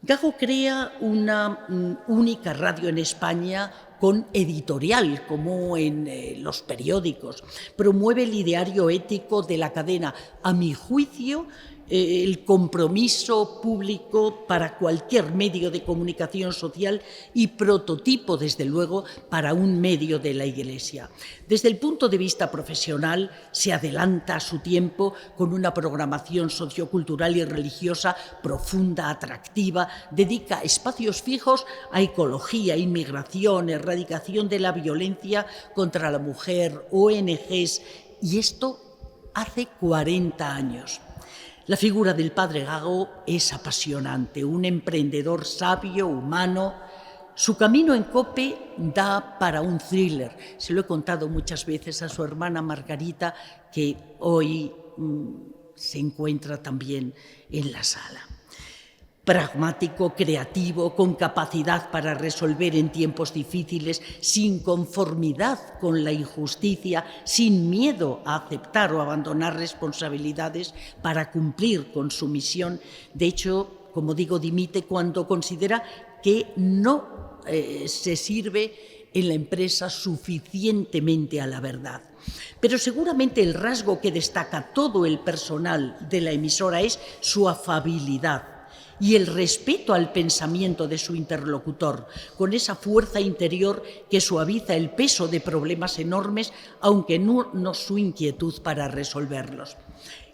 Gago crea una única radio en España con editorial, como en los periódicos. Promueve el ideario ético de la cadena. A mi juicio, el compromiso público para cualquier medio de comunicación social y prototipo, desde luego, para un medio de la Iglesia. Desde el punto de vista profesional, se adelanta a su tiempo con una programación sociocultural y religiosa profunda, atractiva, dedica espacios fijos a ecología, inmigración, erradicación de la violencia contra la mujer, ONGs, y esto hace 40 años. La figura del padre Gago es apasionante, un emprendedor sabio, humano. Su camino en COPE da para un thriller. Se lo he contado muchas veces a su hermana Margarita, que hoy se encuentra también en la sala. Pragmático, creativo, con capacidad para resolver en tiempos difíciles, sin conformidad con la injusticia, sin miedo a aceptar o abandonar responsabilidades para cumplir con su misión. De hecho, como digo, dimite cuando considera que no se sirve en la empresa suficientemente a la verdad. Pero seguramente el rasgo que destaca todo el personal de la emisora es su afabilidad y el respeto al pensamiento de su interlocutor, con esa fuerza interior que suaviza el peso de problemas enormes, aunque no su inquietud para resolverlos.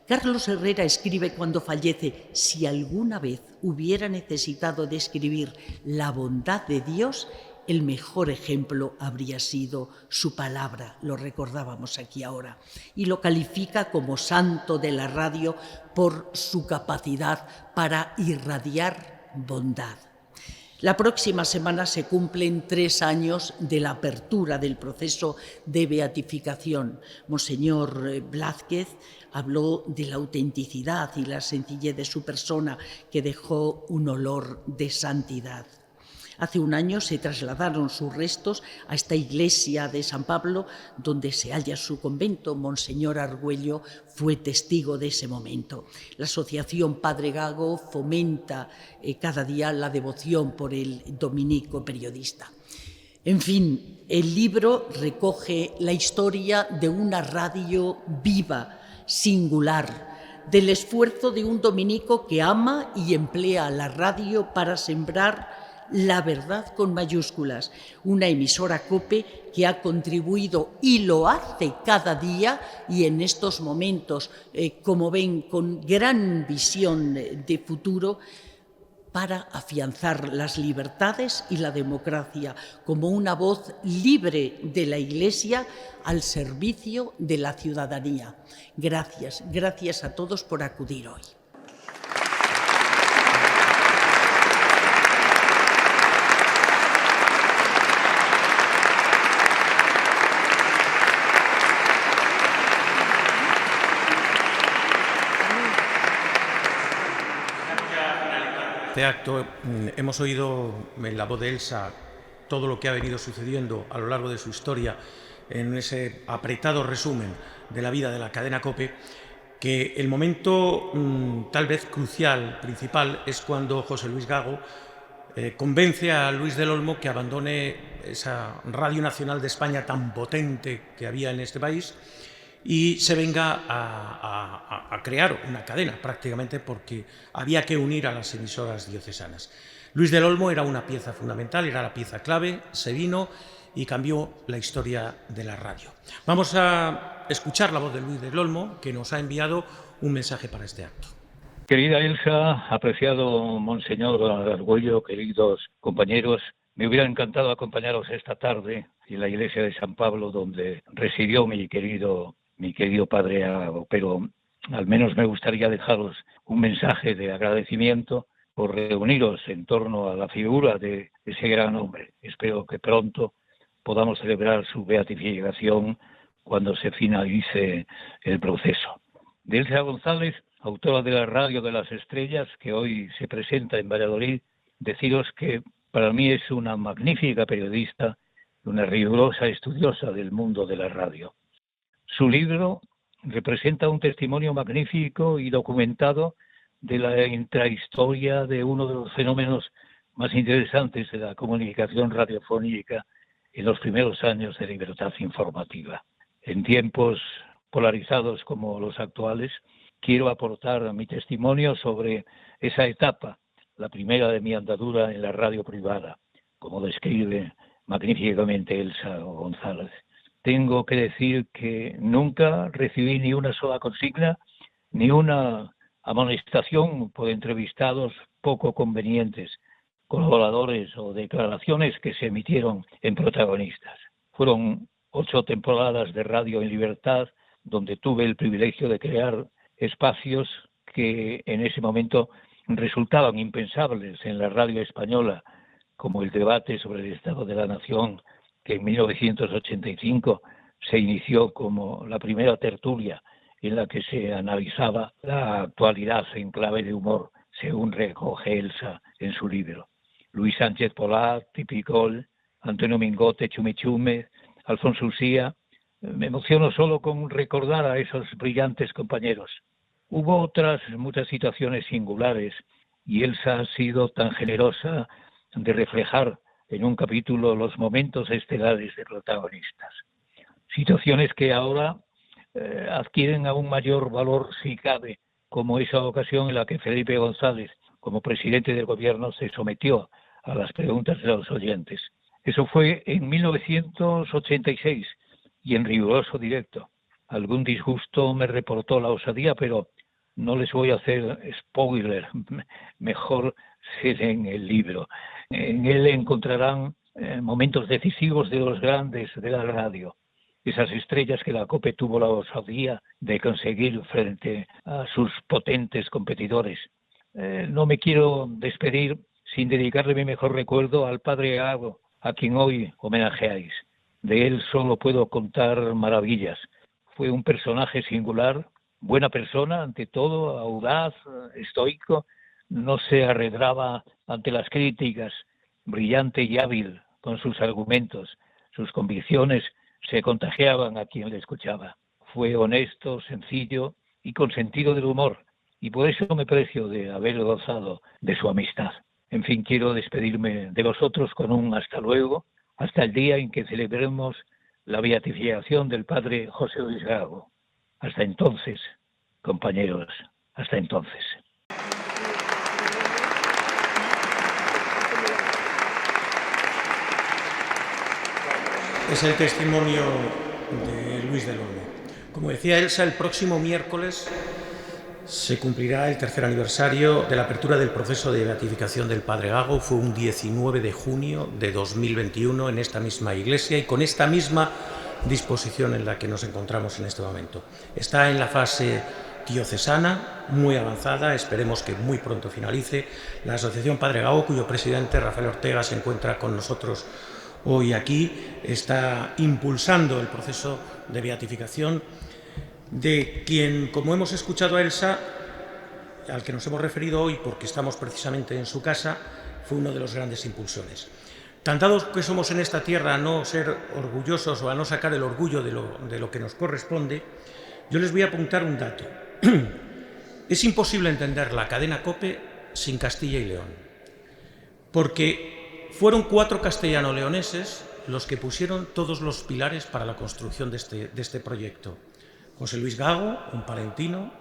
Carlos Herrera escribe cuando fallece: si alguna vez hubiera necesitado describir la bondad de Dios, el mejor ejemplo habría sido su palabra, lo recordábamos aquí ahora, y lo califica como santo de la radio por su capacidad para irradiar bondad. La próxima semana se cumplen 3 años de la apertura del proceso de beatificación. Monseñor Blázquez habló de la autenticidad y la sencillez de su persona, que dejó un olor de santidad. Hace un año se trasladaron sus restos a esta iglesia de San Pablo, donde se halla su convento. Monseñor Argüello fue testigo de ese momento. La Asociación Padre Gago fomenta cada día la devoción por el dominico periodista. En fin, el libro recoge la historia de una radio viva, singular, del esfuerzo de un dominico que ama y emplea la radio para sembrar la verdad con mayúsculas, una emisora COPE que ha contribuido y lo hace cada día, y en estos momentos, como ven, con gran visión de futuro, para afianzar las libertades y la democracia como una voz libre de la Iglesia al servicio de la ciudadanía. Gracias, gracias a todos por acudir hoy. Este acto hemos oído en la voz de Elsa todo lo que ha venido sucediendo a lo largo de su historia en ese apretado resumen de la vida de la cadena COPE, que el momento tal vez crucial, principal, es cuando José Luis Gago convence a Luis del Olmo que abandone esa Radio Nacional de España tan potente que había en este país y se venga a crear una cadena, prácticamente, porque había que unir a las emisoras diocesanas. Luis del Olmo era una pieza fundamental, era la pieza clave, se vino y cambió la historia de la radio. Vamos a escuchar la voz de Luis del Olmo, que nos ha enviado un mensaje para este acto. Querida Elsa, apreciado Monseñor Argüello, queridos compañeros, me hubiera encantado acompañaros esta tarde en la iglesia de San Pablo, donde residió mi querido padre Gago, pero al menos me gustaría dejaros un mensaje de agradecimiento por reuniros en torno a la figura de ese gran hombre. Espero que pronto podamos celebrar su beatificación cuando se finalice el proceso. De Elsa González, autora de la Radio de las Estrellas, que hoy se presenta en Valladolid, deciros que para mí es una magnífica periodista, una rigurosa estudiosa del mundo de la radio. Su libro representa un testimonio magnífico y documentado de la intrahistoria de uno de los fenómenos más interesantes de la comunicación radiofónica en los primeros años de libertad informativa. En tiempos polarizados como los actuales, quiero aportar mi testimonio sobre esa etapa, la primera de mi andadura en la radio privada, como describe magníficamente Elsa González. Tengo que decir que nunca recibí ni una sola consigna, ni una amonestación por entrevistados poco convenientes, colaboradores o declaraciones que se emitieron en protagonistas. Fueron 8 temporadas de radio en libertad, donde tuve el privilegio de crear espacios que en ese momento resultaban impensables en la radio española, como el debate sobre el Estado de la Nación, que en 1985 se inició como la primera tertulia en la que se analizaba la actualidad en clave de humor, según recoge Elsa en su libro. Luis Sánchez Polat, Tipicol, Antonio Mingote, Chume, Alfonso Usía. Me emociono solo con recordar a esos brillantes compañeros. Hubo otras muchas situaciones singulares y Elsa ha sido tan generosa de reflejar en un capítulo los momentos estelares de protagonistas. Situaciones que ahora adquieren aún mayor valor si cabe, como esa ocasión en la que Felipe González, como presidente del gobierno, se sometió a las preguntas de los oyentes. Eso fue en 1986 y en riguroso directo. Algún disgusto me reportó la osadía, pero no les voy a hacer spoiler, mejor en el libro. En él encontrarán momentos decisivos de los grandes de la radio, esas estrellas que la COPE tuvo la osadía de conseguir frente a sus potentes competidores. No me quiero despedir sin dedicarle mi mejor recuerdo al padre Gago, a quien hoy homenajeáis. De él solo puedo contar maravillas. Fue un personaje singular, buena persona ante todo, audaz, estoico, no se arredraba ante las críticas, brillante y hábil con sus argumentos. Sus convicciones se contagiaban a quien le escuchaba. Fue honesto, sencillo y con sentido del humor, y por eso me precio de haber gozado de su amistad. En fin, quiero despedirme de vosotros con un hasta luego, hasta el día en que celebremos la beatificación del padre José Luis Gago. Hasta entonces, compañeros, hasta entonces. Es el testimonio de Luis del Olmo. Como decía Elsa, el próximo miércoles se cumplirá el 3er aniversario de la apertura del proceso de beatificación del padre Gago. Fue un 19 de junio de 2021 en esta misma iglesia y con esta misma disposición en la que nos encontramos en este momento. Está en la fase diocesana, muy avanzada, esperemos que muy pronto finalice. La Asociación Padre Gago, cuyo presidente Rafael Ortega se encuentra con nosotros hoy aquí, está impulsando el proceso de beatificación de quien, como hemos escuchado a Elsa, al que nos hemos referido hoy porque estamos precisamente en su casa, fue uno de los grandes impulsores. Tan dados que somos en esta tierra a no ser orgullosos o a no sacar el orgullo de lo que nos corresponde, yo les voy a apuntar un dato. Es imposible entender la cadena COPE sin Castilla y León, porque fueron 4 castellano-leoneses los que pusieron todos los pilares para la construcción de este proyecto. José Luis Gago, un palentino,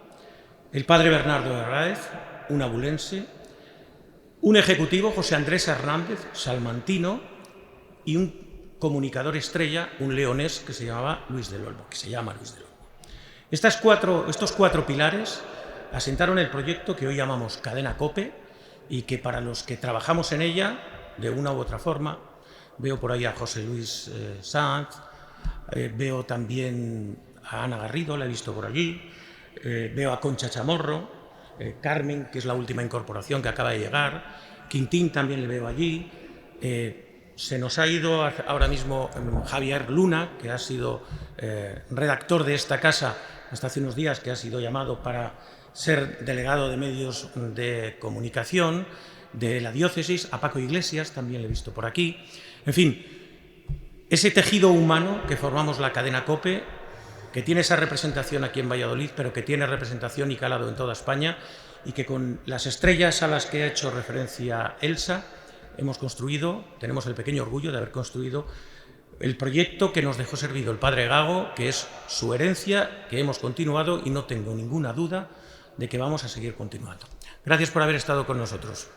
el padre Bernardo Herráez, un abulense, un ejecutivo, José Andrés Hernández, salmantino, y un comunicador estrella, un leonés que se llamaba Luis del Olmo, que se llama Luis del Olmo. Estos cuatro pilares asentaron el proyecto que hoy llamamos Cadena COPE y que para los que trabajamos en ella, de una u otra forma, veo por ahí a José Luis Sanz, veo también a Ana Garrido, la he visto por allí, veo a Concha Chamorro, Carmen, que es la última incorporación que acaba de llegar, Quintín también le veo allí, se nos ha ido ahora mismo Javier Luna, que ha sido redactor de esta casa hasta hace unos días, que ha sido llamado para ser delegado de medios de comunicación de la diócesis, a Paco Iglesias también le he visto por aquí. En fin, ese tejido humano que formamos la cadena COPE, que tiene esa representación aquí en Valladolid, pero que tiene representación y calado en toda España, y que con las estrellas a las que ha hecho referencia Elsa hemos construido, tenemos el pequeño orgullo de haber construido el proyecto que nos dejó servido el padre Gago, que es su herencia, que hemos continuado y no tengo ninguna duda de que vamos a seguir continuando. Gracias por haber estado con nosotros.